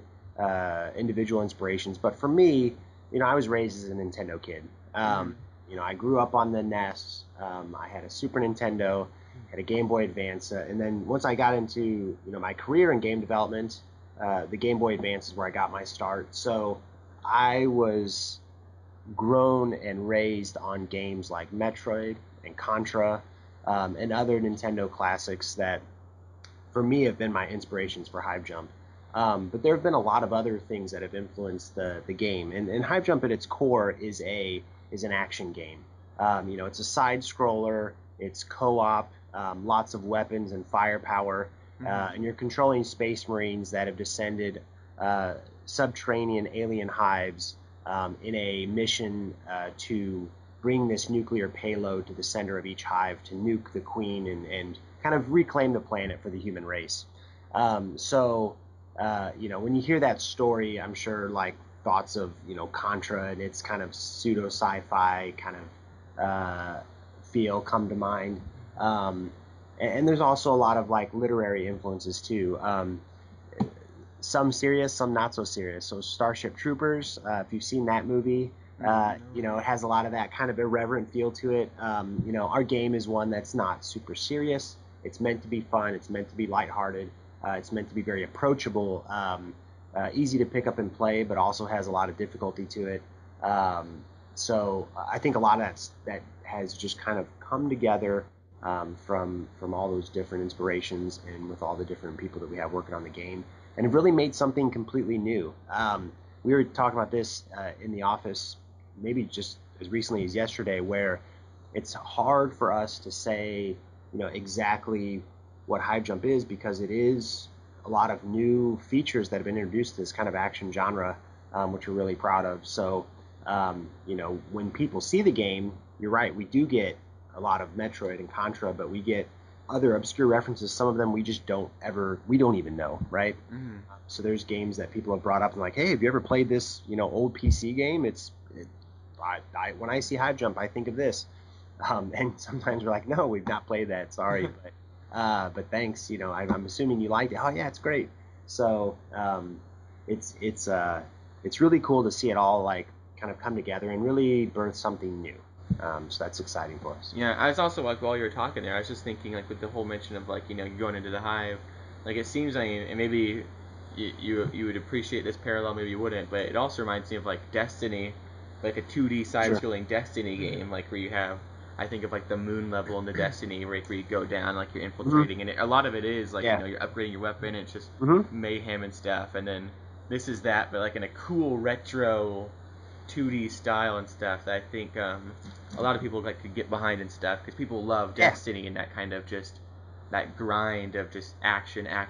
B: individual inspirations. But for me, you know, I was raised as a Nintendo kid. You know, I grew up on the NES. I had a Super Nintendo, had a Game Boy Advance, and then once I got into my career in game development, the Game Boy Advance is where I got my start. So I was grown and raised on games like Metroid and Contra, and other Nintendo classics that, for me, have been my inspirations for Hive Jump. But there have been a lot of other things that have influenced the game. And Hive Jump at its core is an action game. It's a side scroller. It's co-op, lots of weapons and firepower, and you're controlling space marines that have descended subterranean alien hives in a mission to bring this nuclear payload to the center of each hive to nuke the queen and kind of reclaim the planet for the human race. When you hear that story, I'm sure like thoughts of, Contra and its kind of pseudo sci-fi kind of feel come to mind. And there's also a lot of like literary influences too. Some serious, some not so serious. So Starship Troopers, if you've seen that movie, it has a lot of that kind of irreverent feel to it. Our game is one that's not super serious. It's meant to be fun. It's meant to be lighthearted. It's meant to be very approachable, easy to pick up and play, but also has a lot of difficulty to it. So I think a lot of that has just kind of come together from all those different inspirations and with all the different people that we have working on the game, and it really made something completely new. We were talking about this in the office maybe just as recently as yesterday, where it's hard for us to say, exactly what Hive Jump is, because it is a lot of new features that have been introduced to this kind of action genre, which we're really proud of. So, when people see the game, you're right, we do get a lot of Metroid and Contra, but we get other obscure references. Some of them we don't even know, right? Mm-hmm. So there's games that people have brought up and like, hey, have you ever played this, old PC game? When I see Hive Jump, I think of this. And sometimes we're like, no, we've not played that. Sorry, but thanks. I'm assuming you liked it. Oh yeah, it's great. So it's really cool to see it all like kind of come together and really birth something new. So that's exciting for us.
A: Yeah, I was also like, while you were talking there, I was just thinking like with the whole mention of like you're going into the Hive, like it seems like, and maybe you would appreciate this parallel, maybe you wouldn't, but it also reminds me of like Destiny, like a 2D side-scrolling Destiny game, like where you have, I think of like the moon level in the Destiny, where you go down, like you're infiltrating, and a lot of it is like you're upgrading your weapon, and it's just mayhem and stuff, and then this is that, but like in a cool retro 2D style and stuff that I think a lot of people like could get behind and stuff, because people love Destiny and that kind of just that grind of just action.
B: And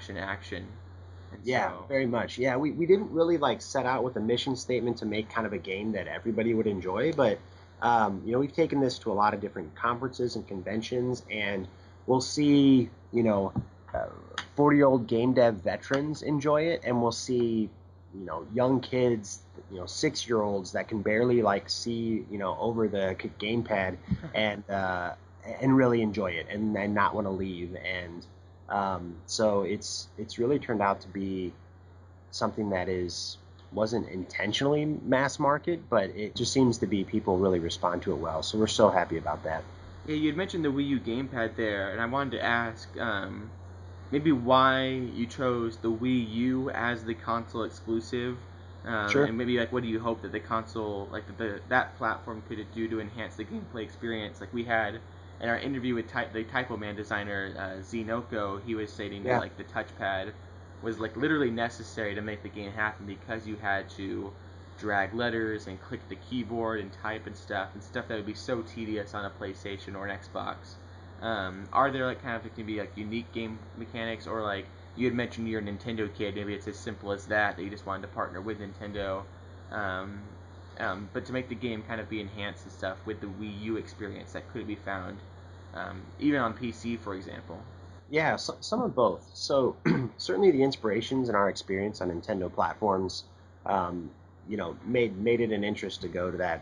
B: very much. Yeah, we didn't really like set out with a mission statement to make kind of a game that everybody would enjoy, but we've taken this to a lot of different conferences and conventions, and we'll see 40-year-old game dev veterans enjoy it, and we'll see young kids, 6-year-olds that can barely like see over the gamepad and really enjoy it and not want to leave. And so it's really turned out to be something that wasn't intentionally mass market, but it just seems to be people really respond to it well. So we're so happy about that.
A: Yeah, you had mentioned the Wii U gamepad there, and I wanted to ask maybe why you chose the Wii U as the console exclusive.
B: Sure.
A: And maybe like what do you hope that the console, like that platform could do to enhance the gameplay experience? Like we had in our interview with the Typo Man designer Zinoko, he was stating that like the touchpad was like literally necessary to make the game happen, because you had to drag letters and click the keyboard and type and stuff that would be so tedious on a PlayStation or an Xbox. Are there like kind of like maybe like unique game mechanics, or like you had mentioned you're a Nintendo kid, maybe it's as simple as that you just wanted to partner with Nintendo, but to make the game kind of be enhanced and stuff with the Wii U experience that could be found even on PC, for example?
B: Yeah, some of both. So certainly the inspirations and our experience on Nintendo platforms, made it an interest to go to that,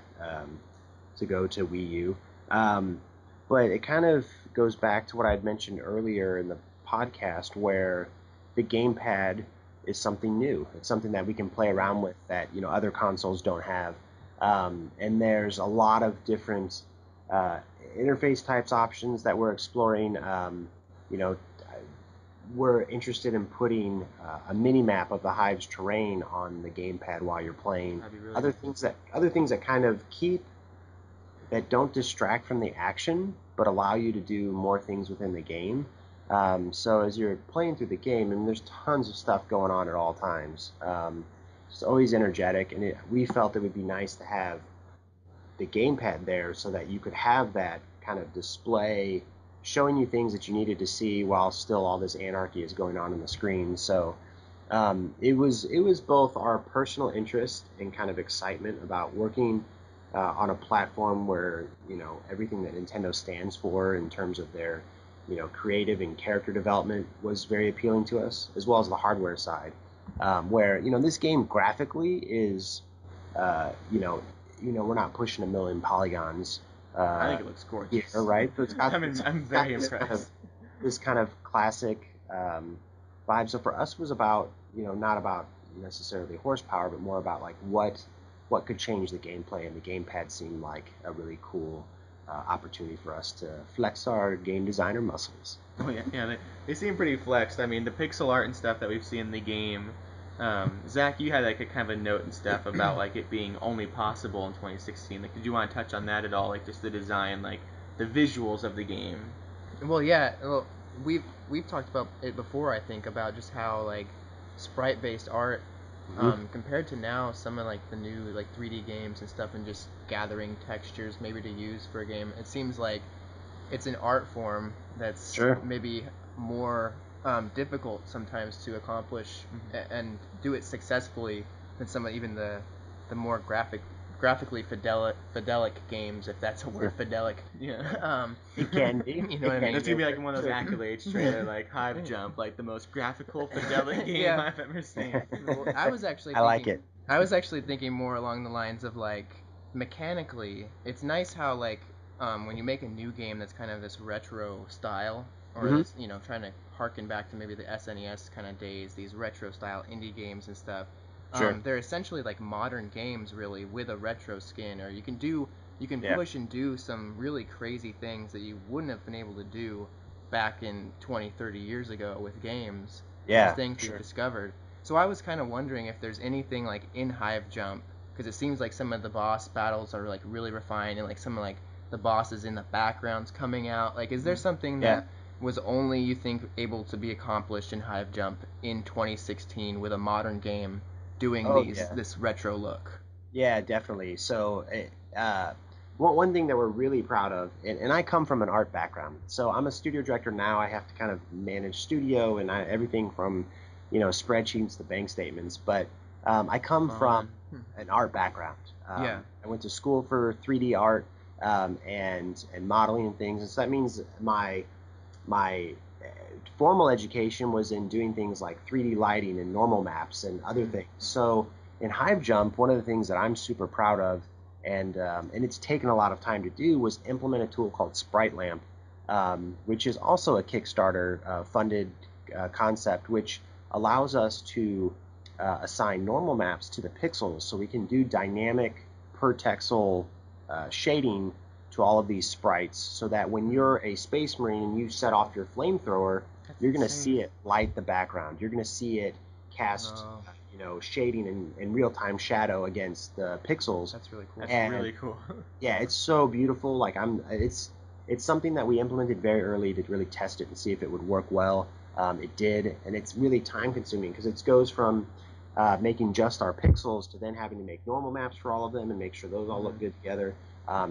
B: to go to Wii U. But it kind of goes back to what I had mentioned earlier in the podcast, where the gamepad is something new. It's something that we can play around with that other consoles don't have. And there's a lot of different interface types options that we're exploring. were interested in putting a mini map of the Hive's terrain on the gamepad while you're playing.
A: That'd be really
B: Other things that kind of that don't distract from the action, but allow you to do more things within the game. So as you're playing through the game, and there's tons of stuff going on at all times. It's always energetic, and we felt it would be nice to have the gamepad there so that you could have that kind of display showing you things that you needed to see while still all this anarchy is going on the screen. So it was both our personal interest and kind of excitement about working on a platform where, you know, everything that Nintendo stands for in terms of their, you know, creative and character development was very appealing to us, as well as the hardware side, where, you know, this game graphically is, we're not pushing 1,000,000 polygons.
A: I think it looks gorgeous.
B: Yeah, right. So it's got,
A: I'm very impressed.
B: This kind of classic vibe. So for us, it was about, you know, not about necessarily horsepower, but more about like what could change the gameplay, and the gamepad seemed like a really cool opportunity for us to flex our game designer muscles.
A: Oh yeah, they seem pretty flexed. I mean, the pixel art and stuff that we've seen in the game. Zach, you had like a kind of a note and stuff about like it being only possible in 2016. Like, did you want to touch on that at all? Like, just the design, like the visuals of the game.
C: Well, yeah. Well, we've talked about it before. I think about just how like sprite-based art, compared to now, some of like the new like 3D games and stuff, and just gathering textures maybe to use for a game. It seems like it's an art form that's maybe more difficult sometimes to accomplish and do it successfully than some of even the more graphically fidelic games, if that's a word, fidelic.
A: Yeah.
B: It can be.
C: You know what I mean?
A: It's gonna be like one of those accolades trailer, like Hive Jump, like the most graphical fidelic game I've ever seen.
C: Well, I was actually thinking more along the lines of like mechanically, it's nice how like when you make a new game that's kind of this retro style, or this, you know, trying to harken back to maybe the SNES kind of days, these retro style indie games and stuff. They're essentially like modern games, really, with a retro skin, or you can push and do some really crazy things that you wouldn't have been able to do back in 20, 30 years ago with games.
B: Yeah,
C: things we've discovered. So I was kind of wondering if there's anything like in Hive Jump, because it seems like some of the boss battles are like really refined, and like some of like the bosses in the backgrounds coming out. Like, is there something that was only, you think, able to be accomplished in Hive Jump in 2016 with a modern game doing this retro look?
B: Yeah, definitely. So one thing that we're really proud of, and I come from an art background, so I'm a studio director now. I have to kind of manage studio and everything from, you know, spreadsheets to bank statements, but I come from an art background. I went to school for 3D art and modeling and things, and so that means my formal education was in doing things like 3D lighting and normal maps and other things. So in Hive Jump, one of the things that I'm super proud of, and it's taken a lot of time to do, was implement a tool called Sprite Lamp, which is also a Kickstarter funded concept, which allows us to assign normal maps to the pixels, so we can do dynamic per pixel shading to all of these sprites, so that when you're a space marine and you set off your flamethrower, you're going to see it light the background. You're going to see it cast shading and real-time shadow against the pixels.
C: That's really cool.
A: That's really cool.
B: Yeah, it's so beautiful. Like it's something that we implemented very early to really test it and see if it would work well. It did, and it's really time-consuming because it goes from making just our pixels to then having to make normal maps for all of them and make sure those all look good together.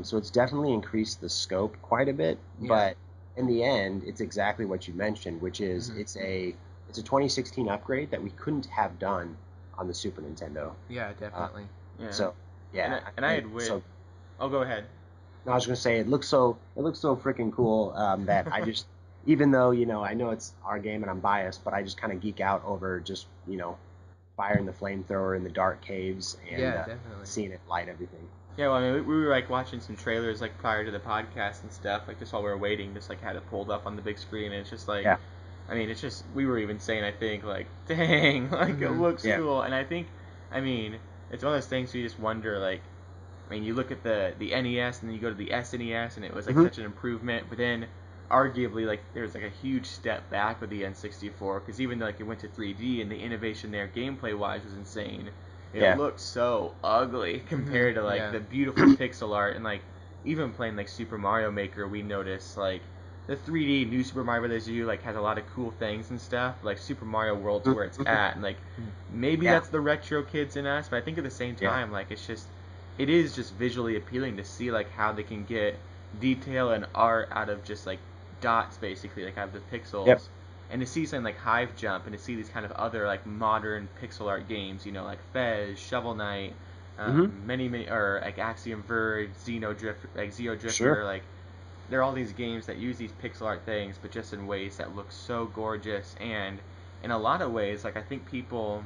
B: So it's definitely increased the scope quite a bit, but in the end, it's exactly what you mentioned, which is it's a 2016 upgrade that we couldn't have done on the Super Nintendo.
C: Yeah, definitely.
B: So
A: and I had wished. Oh, go ahead.
B: No, I was gonna say it looks so freaking cool that I just, even though, you know, I know it's our game and I'm biased, but I just kind of geek out over just, you know, firing the flamethrower in the dark caves and seeing it light everything.
A: Yeah, well, I mean, we were like watching some trailers like prior to the podcast and stuff, like just while we were waiting, just like had it pulled up on the big screen, and it's just like, I mean, it's just, we were even saying, I think, like, dang, like it looks cool, and I think, I mean, it's one of those things where you just wonder, like, I mean, you look at the NES and then you go to the SNES, and it was like such an improvement, but then arguably like there's like a huge step back with the N64, because even though like it went to 3D and the innovation there gameplay wise was insane, it looked so ugly compared to like the beautiful pixel art. And like even playing like Super Mario Maker, we noticed like the 3D New Super Mario Bros. U like has a lot of cool things and stuff. Like Super Mario World's where it's at, and like maybe that's the retro kids in us, but I think at the same time like it is just visually appealing to see like how they can get detail and art out of just like dots, basically, like out of the pixels. And to see something like Hive Jump, and to see these kind of other like modern pixel art games, you know, like Fez, Shovel Knight, many or like Axiom Verge, Xeno Drifter, like there are all these games that use these pixel art things, but just in ways that look so gorgeous. And in a lot of ways, like I think people,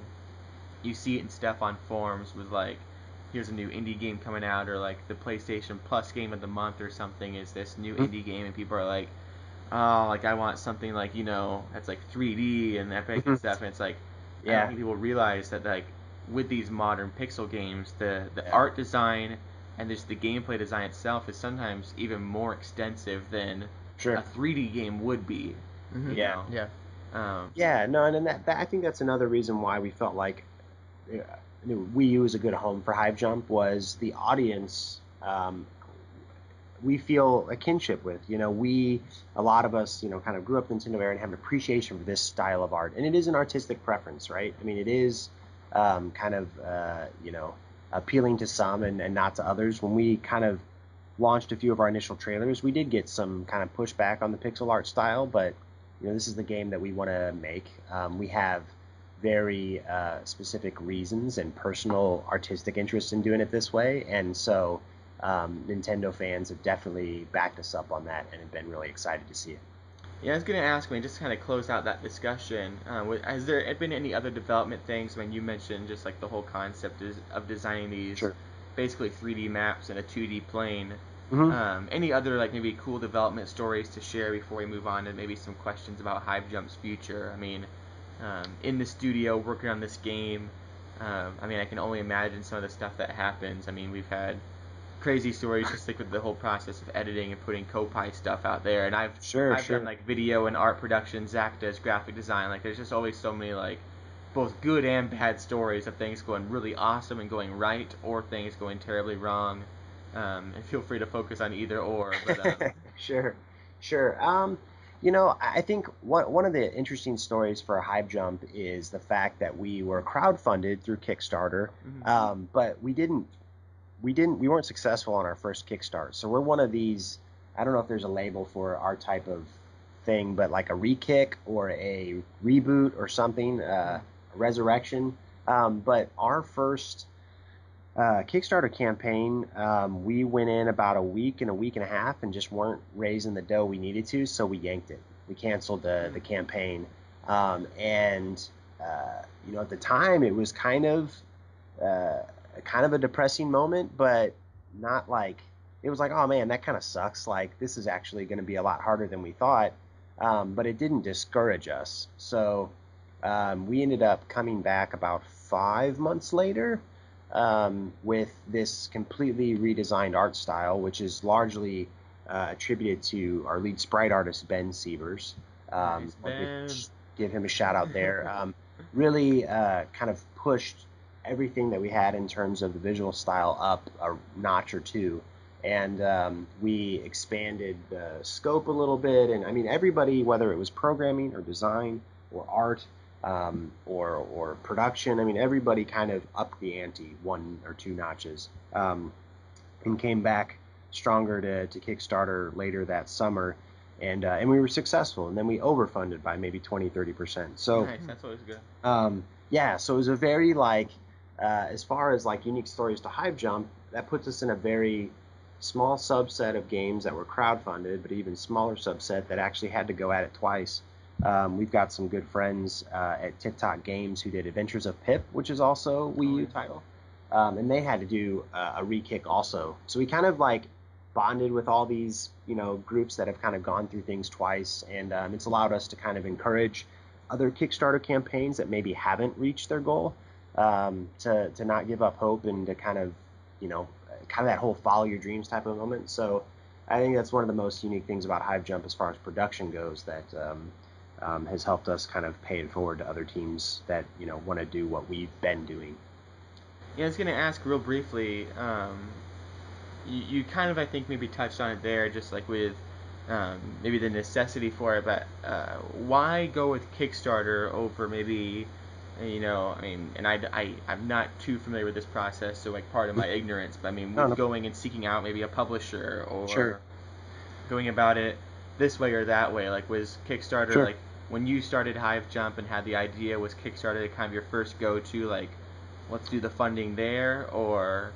A: you see it in stuff on forums with like, here's a new indie game coming out, or like the PlayStation Plus game of the month or something is this new indie game, and people are like, oh, like I want something like, you know, that's like 3D and epic and stuff. And it's like, I don't think people realize that like with these modern pixel games, the art design and just the gameplay design itself is sometimes even more extensive than a 3D game would be. You know?
B: And that I think that's another reason why we felt like Wii U is a good home for Hive Jump, was the audience we feel a kinship with. You know, a lot of us, you know, kind of grew up in Nintendo era and have an appreciation for this style of art. And it is an artistic preference, right? I mean, it is kind of, you know, appealing to some and not to others. When we kind of launched a few of our initial trailers, we did get some kind of pushback on the pixel art style, but, you know, this is the game that we want to make. We have very specific reasons and personal artistic interest in doing it this way, and so Nintendo fans have definitely backed us up on that and have been really excited to see it.
A: Yeah, I was going to ask, when just kind of close out that discussion, has there been any other development things when you mentioned just like the whole concept of designing these basically 3D maps in a 2D plane? Any other like maybe cool development stories to share before we move on to maybe some questions about Hive Jump's future? I mean, in the studio working on this game, I mean, I can only imagine some of the stuff that happens. I mean, we've had crazy stories just like with the whole process of editing and putting Koppai stuff out there, and I've done like video and art production. Zach does graphic design. Like there's just always so many like both good and bad stories of things going really awesome and going right, or things going terribly wrong. And feel free to focus on either or. But
B: Sure. You know, I think one of the interesting stories for Hive Jump is the fact that we were crowdfunded through Kickstarter, but we weren't successful on our first Kickstarter. So we're one of these, I don't know if there's a label for our type of thing, but like a re-kick or a reboot or something, a resurrection. But our first Kickstarter campaign, we went in about a week and a half and just weren't raising the dough we needed to, so we yanked it. We canceled the campaign. You know, at the time it was kind of a depressing moment, but not like, it was like, oh man, that kind of sucks. Like, this is actually going to be a lot harder than we thought. But it didn't discourage us. So we ended up coming back about 5 months later with this completely redesigned art style, which is largely attributed to our lead sprite artist, Ben Sievers. Give him a shout out there. Really kind of pushed everything that we had in terms of the visual style up a notch or two, and we expanded the scope a little bit. And I mean, everybody, whether it was programming or design or art or production, I mean, everybody kind of upped the ante 1 or 2 notches, and came back stronger to Kickstarter later that summer, and we were successful, and then we overfunded by maybe 20-30%. So
A: nice, that's always good.
B: So it was a very like, as far as like unique stories to Hive Jump, that puts us in a very small subset of games that were crowdfunded, but even smaller subset that actually had to go at it twice. We've got some good friends at TikTok Games who did Adventures of Pip, which is also a Wii U title, and they had to do a re-kick also. So we kind of like bonded with all these, you know, groups that have kind of gone through things twice, and it's allowed us to kind of encourage other Kickstarter campaigns that maybe haven't reached their goal, to not give up hope, and to kind of, you know, kind of that whole follow your dreams type of moment. So I think that's one of the most unique things about Hive Jump as far as production goes that has helped us kind of pay it forward to other teams that want to do what we've been doing.
A: Yeah, I was going to ask real briefly. You kind of, I think, maybe touched on it there, just like with maybe the necessity for it, but why go with Kickstarter over maybe, I mean, and I'm not too familiar with this process, so like part of my ignorance, but I mean, with going and seeking out maybe a publisher or going about it this way or that way, like was Kickstarter, like when you started Hive Jump and had the idea, was Kickstarter kind of your first go-to, like, let's do the funding there, or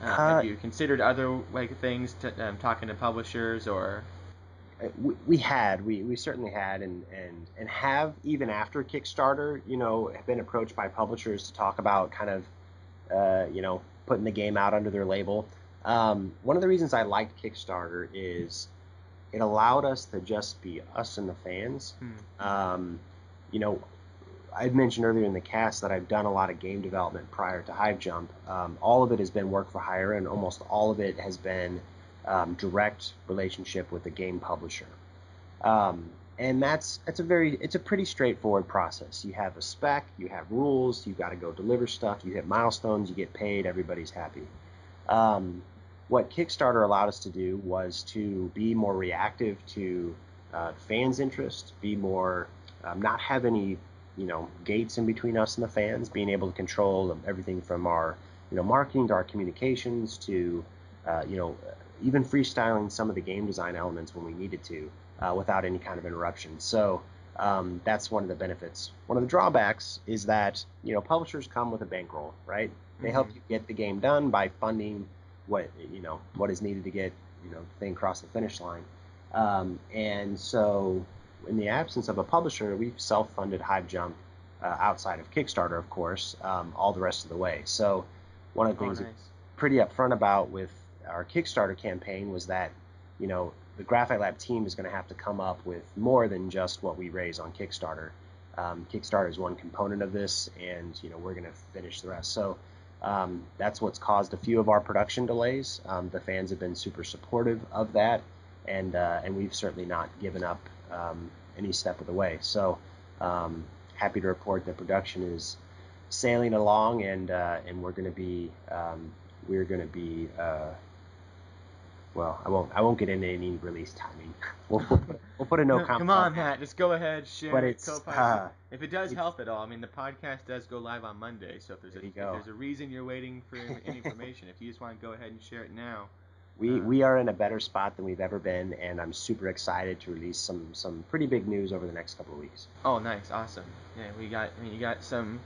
A: have you considered other like things, talking to publishers, or?
B: We certainly had, and have even after Kickstarter, have been approached by publishers to talk about kind of, putting the game out under their label. One of the reasons I liked Kickstarter is it allowed us to just be us and the fans. I mentioned earlier in the cast that I've done a lot of game development prior to Hive Jump. All of it has been work for hire, and almost all of it has been direct relationship with the game publisher. And it's a pretty straightforward process. You have a spec, you have rules, you got to go deliver stuff, you hit milestones, you get paid, everybody's happy. What Kickstarter allowed us to do was to be more reactive to fans' interest, be more, not have any gates in between us and the fans, being able to control everything from our marketing to our communications to even freestyling some of the game design elements when we needed to without any kind of interruption. So that's one of the benefits. One of the drawbacks is that publishers come with a bankroll, right? They help you get the game done by funding what is needed to get the thing across the finish line. And so in the absence of a publisher, we've self-funded Hive Jump outside of Kickstarter, of course, all the rest of the way. So one of the things that's pretty upfront about with our Kickstarter campaign was that the Graphite Lab team is going to have to come up with more than just what we raise on Kickstarter. Kickstarter is one component of this, and we're going to finish the rest. So that's what's caused a few of our production delays. The fans have been super supportive of that, and we've certainly not given up any step of the way. So happy to report that production is sailing along, and we're going to be well, I won't get into any release timing. We'll put a no comment.
A: Come on, Matt, just go ahead, share. But it's if it does help at all. I mean, the podcast does go live on Monday, so if there's a reason you're waiting for any information, if you just want to go ahead and share it now.
B: We are in a better spot than we've ever been, and I'm super excited to release some pretty big news over the next couple of weeks.
A: Oh, nice, awesome. Yeah, you got some.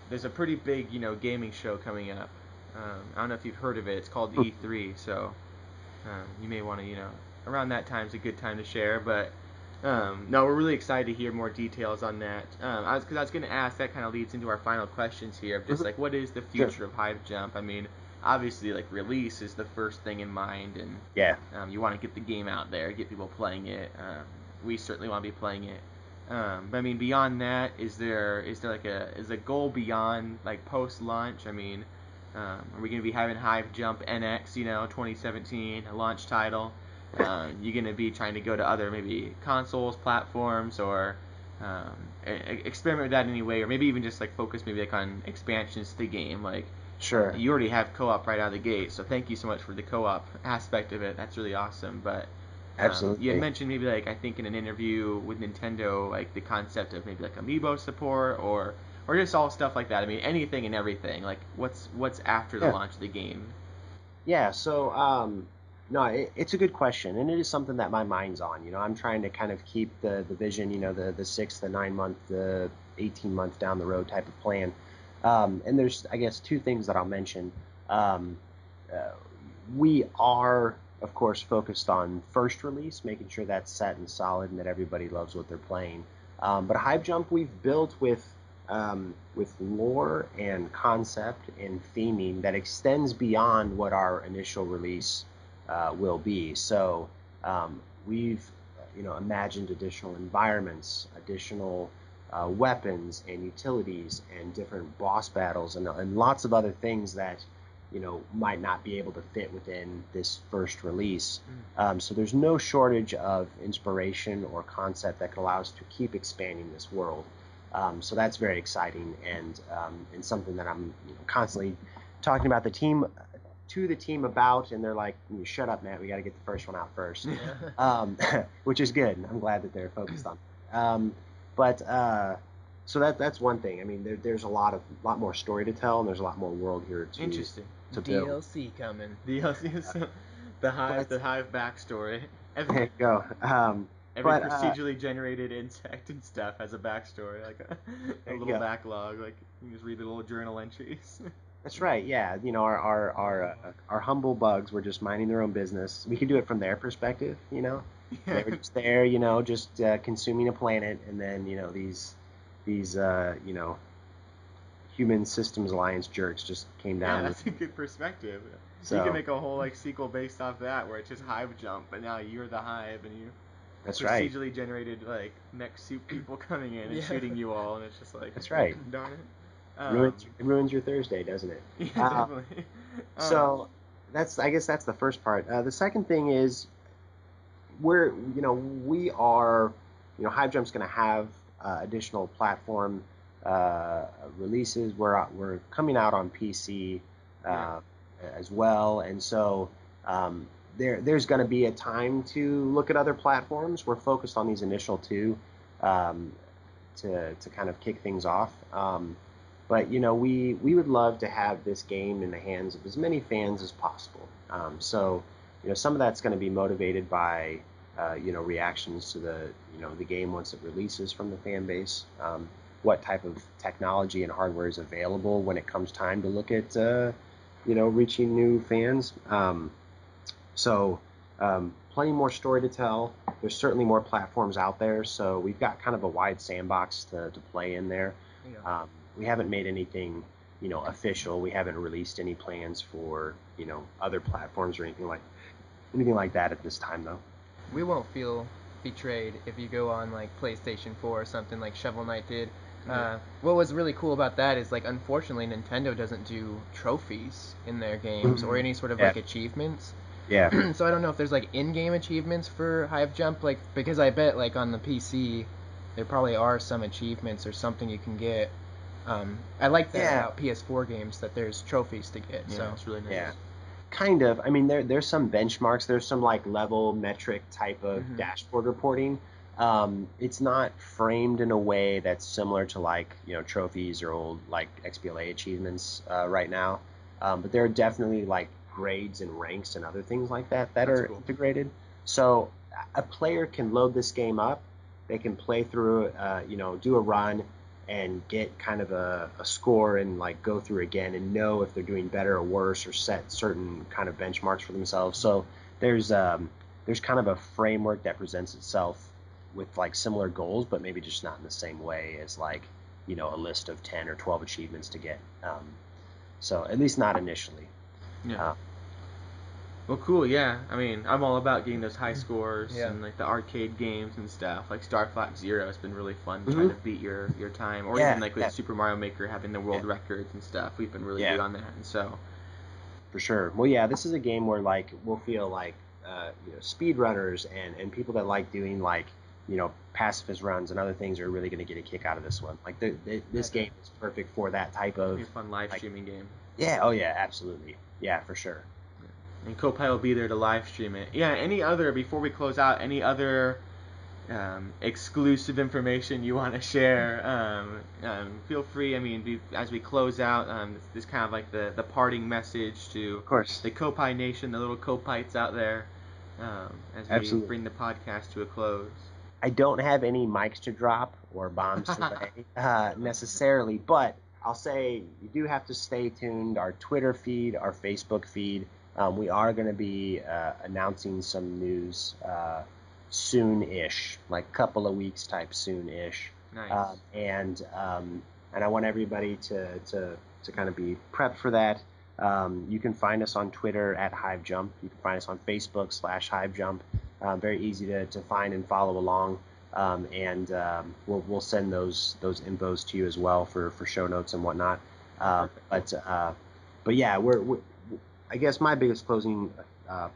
A: There's a pretty big gaming show coming up. I don't know if you've heard of it. It's called E3, so. You may want to, around that time is a good time to share. But no, we're really excited to hear more details on that. I was going to ask, that kind of leads into our final questions here of just like, what is the future of Hive Jump? I mean, obviously, like, release is the first thing in mind, and you want to get the game out there, get people playing it. We certainly want to be playing it. But I mean, beyond that, is there like a goal beyond like post launch? I mean. Are we going to be having Hive Jump NX, 2017, a launch title? You going to be trying to go to other maybe consoles, platforms, or experiment with that in any way, or maybe even just like focus maybe like on expansions to the game? Like,
B: sure.
A: You already have co-op right out of the gate, so thank you so much for the co-op aspect of it. That's really awesome. But
B: absolutely,
A: you had mentioned maybe like I think in an interview with Nintendo, like the concept of maybe like amiibo support or just all stuff like that. I mean, anything and everything. Like, what's after the launch of the game?
B: Yeah, so no, it's a good question, and it is something that my mind's on. I'm trying to kind of keep the vision, the 6, the 9 month, the 18 month down the road type of plan. And there's, I guess, two things that I'll mention. We are, of course, focused on first release, making sure that's set and solid and that everybody loves what they're playing. But Hive Jump we've built with lore and concept and theming that extends beyond what our initial release will be. So we've imagined additional environments, additional weapons and utilities and different boss battles and lots of other things that might not be able to fit within this first release. So there's no shortage of inspiration or concept that could allow us to keep expanding this world. So that's very exciting, and something that I'm constantly talking about to the team about, and they're like, "Shut up, Matt. We got to get the first one out first," which is good. I'm glad that they're focused on it. So that's one thing. I mean, there's a lot more story to tell, and there's a lot more world here to build.
C: DLC coming.
A: DLC, the Hive backstory.
B: There you go.
A: Every procedurally generated insect and stuff has a backstory, like a little backlog. Like you just read the little journal entries.
B: That's right. Yeah. Our humble bugs were just minding their own business. We could do it from their perspective. They were just there. Just consuming a planet, and then these Human Systems Alliance jerks just came down.
A: Yeah, that's a good perspective. So you can make a whole sequel based off that, where it's just Hive Jump, but now you're the Hive, and you procedurally generated mech suit people coming in and shooting you all, and it's just
B: that's right.
A: Darn it.
B: It ruins your Thursday, doesn't it?
A: Yeah, definitely.
B: So I guess that's the first part. The second thing is we are Hive Jump's going to have additional platform releases. We're coming out on PC as well, and so there's going to be a time to look at other platforms. We're focused on these initial two to kind of kick things off. But we would love to have this game in the hands of as many fans as possible. So some of that's going to be motivated by reactions to the game once it releases from the fan base. What type of technology and hardware is available when it comes time to look at reaching new fans. Plenty more story to tell. There's certainly more platforms out there, so we've got kind of a wide sandbox to play in there. Yeah. We haven't made anything, official. We haven't released any plans for, other platforms or anything like that at this time, though.
C: We won't feel betrayed if you go on PlayStation 4 or something like Shovel Knight did. What was really cool about that is unfortunately Nintendo doesn't do trophies in their games or any sort of achievements.
B: Yeah.
C: So I don't know if there's in-game achievements for Hive Jump, because I bet on the PC there probably are some achievements or something you can get. I like that about PS4 games, that there's trophies to get.
A: Yeah,
C: so
A: it's really nice.
B: Yeah. Kind of. I mean, there's some benchmarks. There's some level metric type of dashboard reporting. It's not framed in a way that's similar to trophies or old XBLA achievements right now. But there are definitely grades and ranks and other things like that are cool. Integrated. So a player can load this game up. They can play through, do a run and get kind of a score and go through again and know if they're doing better or worse or set certain kind of benchmarks for themselves. So there's kind of a framework that presents itself with similar goals, but maybe just not in the same way as a list of 10 or 12 achievements to get. So at least not initially.
A: Yeah. Well, cool. Yeah. I mean, I'm all about getting those high scores and the arcade games and stuff. Star Fox Zero has been really fun trying to beat your time, or even with Super Mario Maker having the world records and stuff. We've been really good on that, and so.
B: For sure. Well, yeah, this is a game where we'll feel speedrunners and people that like doing pacifist runs and other things are really going to get a kick out of this one. This game is perfect for that type of.
A: It'll be a fun live streaming game.
B: Yeah. Oh yeah. Absolutely. Yeah, for sure.
A: And Koppai will be there to live stream it. Yeah, before we close out, any other exclusive information you want to share, feel free. I mean, as we close out, this is kind of the parting message to
B: of course.
A: The Koppai Nation, the little Koppaites out there, as we bring the podcast to a close.
B: I don't have any mics to drop or bombs to lay necessarily, but I'll say you do have to stay tuned. Our Twitter feed, our Facebook feed. We are going to be announcing some news soon-ish, couple of weeks type soon-ish.
A: Nice.
B: And I want everybody to kind of be prepped for that. You can find us on Twitter at Hive Jump. You can find us on Facebook /Hive Jump. Very easy to find and follow along. And we'll send those infos to you as well for show notes and whatnot. But yeah, I guess my biggest closing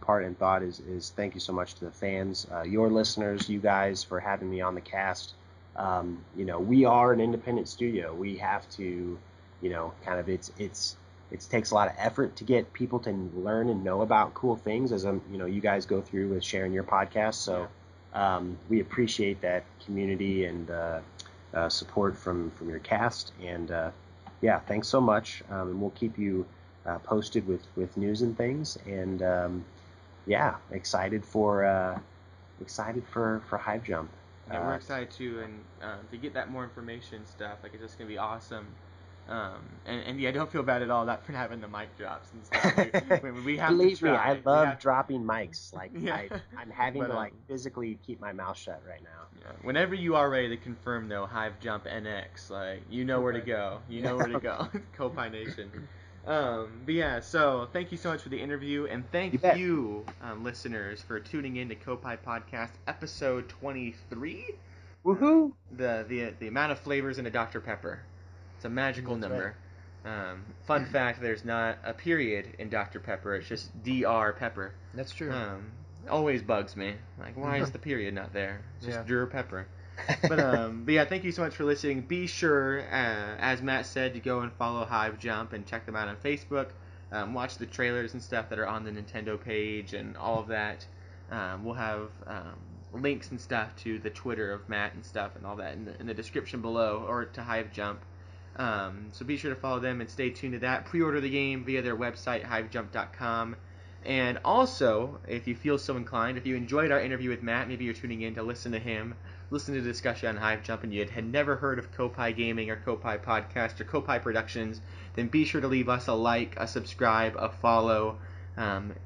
B: part and thought is thank you so much to the fans, your listeners, you guys, for having me on the cast. We are an independent studio. We have to, kind of it takes a lot of effort to get people to learn and know about cool things as you guys go through with sharing your podcast. So we appreciate that community and support from your cast. And thanks so much. And we'll keep you posted with news and things. And excited for Hive Jump.
A: Yeah, we're excited too, and to get that more information stuff. Like, it's just gonna be awesome. Don't feel bad at all not for having the mic drops and stuff. We have
B: Believe
A: to try.
B: me, I love dropping mics. Like,
A: yeah.
B: I'm having to physically keep my mouth shut right now.
A: Yeah. Whenever you are ready to confirm though, Hive Jump NX, you know where to go. You know where to go. Koppai Nation. So thank you so much for the interview, and thank you listeners for tuning in to Koppai Podcast episode 23.
B: Woohoo!
A: The amount of flavors in a Dr. Pepper. It's a magical number. Right. Fun fact, there's not a period in Dr. Pepper. It's just Dr. Pepper.
C: That's true.
A: Always bugs me. Like, why is the period not there? It's just Dr. Pepper. But thank you so much for listening. Be sure, as Matt said, to go and follow Hive Jump and check them out on Facebook. Watch the trailers and stuff that are on the Nintendo page and all of that. We'll have links and stuff to the Twitter of Matt and stuff and all that in the description below, or to Hive Jump. So be sure to follow them and stay tuned to that. Pre-order the game via their website, hivejump.com. And also, if you feel so inclined, if you enjoyed our interview with Matt, maybe you're tuning in to listen to him, listen to the discussion on Hive Jump, and you had never heard of Koppai Gaming or Koppai Podcast or Koppai Productions, then be sure to leave us a like, a subscribe, a follow,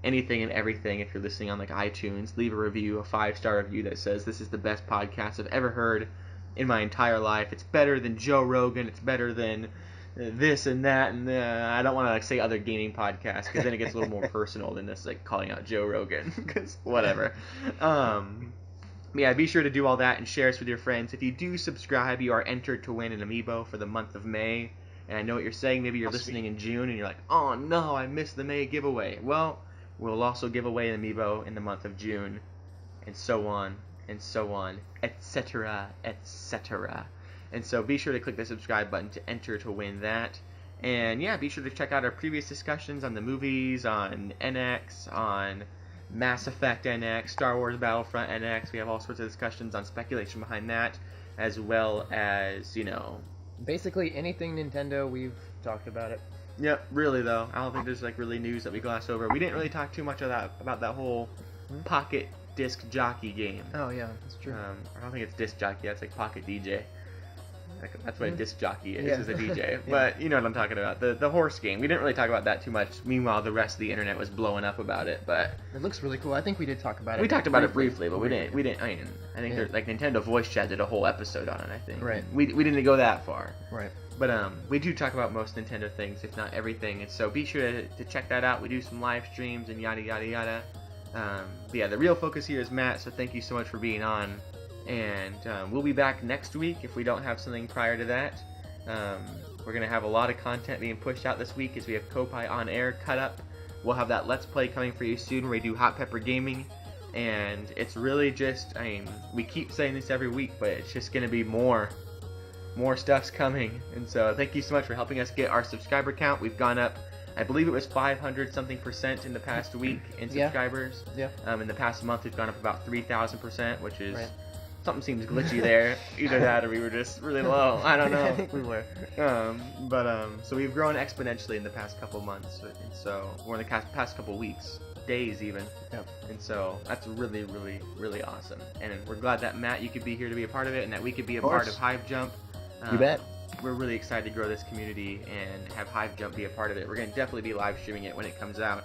A: anything and everything. If you're listening on iTunes, leave a review, a 5-star review that says this is the best podcast I've ever heard in my entire life. It's better than Joe Rogan. It's better than this and that, and I don't want to say other gaming podcasts, because then it gets a little more personal than this, calling out Joe Rogan, because whatever. Be sure to do all that and share us with your friends. If you do subscribe, you are entered to win an amiibo for the month of May. And I know what you're saying. Maybe you're listening in June and you're like, oh no, I missed the May giveaway. Well, we'll also give away an amiibo in the month of June, and so on, etc., etc. And so be sure to click the subscribe button to enter to win that. And be sure to check out our previous discussions on the movies, on NX, on Mass Effect NX, Star Wars Battlefront NX. We have all sorts of discussions on speculation behind that, as well as,
C: basically anything Nintendo, we've talked about it.
A: Yep, really though. I don't think there's really news that we glossed over. We didn't really talk too much about that whole Pocket Disc Jockey game.
C: Oh yeah, that's true.
A: I don't think it's Disc Jockey. That's Pocket DJ. That's what a disc jockey is,
C: Yeah.
A: is a DJ. But you know what I'm talking about. The horse game. We didn't really talk about that too much. Meanwhile, the rest of the internet was blowing up about it. But
C: it looks really cool. I think we did talk about it.
A: We talked about it briefly, but we didn't. I think Nintendo Voice Chat did a whole episode on it. I think.
C: Right.
A: We didn't go that far.
C: Right.
A: But we do talk about most Nintendo things, if not everything. And so be sure to check that out. We do some live streams and yada yada yada. The real focus here is Matt. So thank you so much for being on. And we'll be back next week if we don't have something prior to that. We're going to have a lot of content being pushed out this week as we have Koppai on air cut up. We'll have that Let's Play coming for you soon where we do Hot Pepper Gaming. And it's really just, we keep saying this every week, but it's just going to be more stuff's coming. And so thank you so much for helping us get our subscriber count. We've gone up, I believe it was 500-something% in the past week in subscribers.
C: Yeah.
A: In the past month, we've gone up about 3,000%, which is... Right. Something seems glitchy there. Either that or we were just really low. I don't know.
C: I think we were.
A: So we've grown exponentially in the past couple months. And so, or in the past couple weeks, days even.
C: Yep.
A: And so that's really, really, really awesome. And we're glad that Matt, you could be here to be a part of it, and that we could be a part of Hive Jump.
B: You bet.
A: We're really excited to grow this community and have Hive Jump be a part of it. We're going to definitely be live streaming it when it comes out.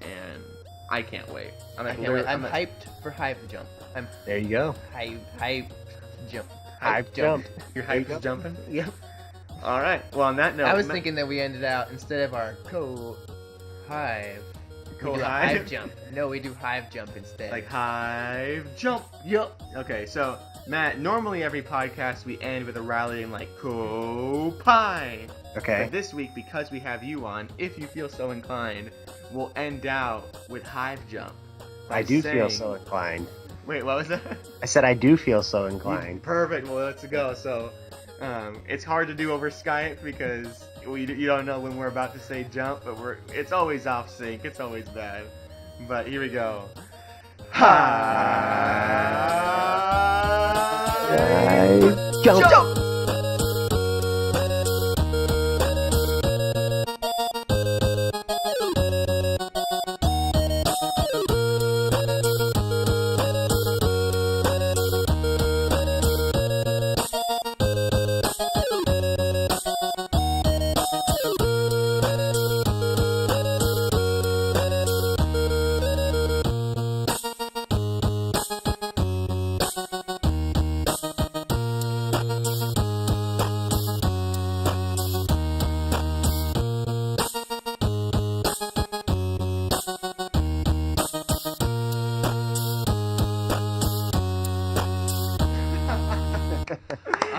A: And I can't wait. I'm
C: hyped for Hive Jump.
B: There you go.
C: Hive Jump.
B: Hive Jump.
A: Your hype is jumping?
C: Yep.
A: All right. Well, on that note,
C: I was thinking that we ended out, instead of our Hive Jump. No, we do Hive Jump instead.
A: Like Hive Jump.
C: Yup.
A: Okay, so Matt, normally every podcast we end with a rallying like Koppai.
B: Okay.
A: But this week, because we have you on, if you feel so inclined, we'll end out with Hive Jump.
B: I do feel so inclined.
A: Wait, what was that?
B: I said I do feel so inclined.
A: Perfect. Well, let's go. So, it's hard to do over Skype because you don't know when we're about to say jump, but it's always off sync. It's always bad. But here we go.
B: Hive Jump!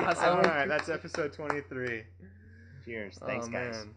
A: Awesome. All right, that's episode 23.
B: Cheers. Thanks, guys.
A: Man.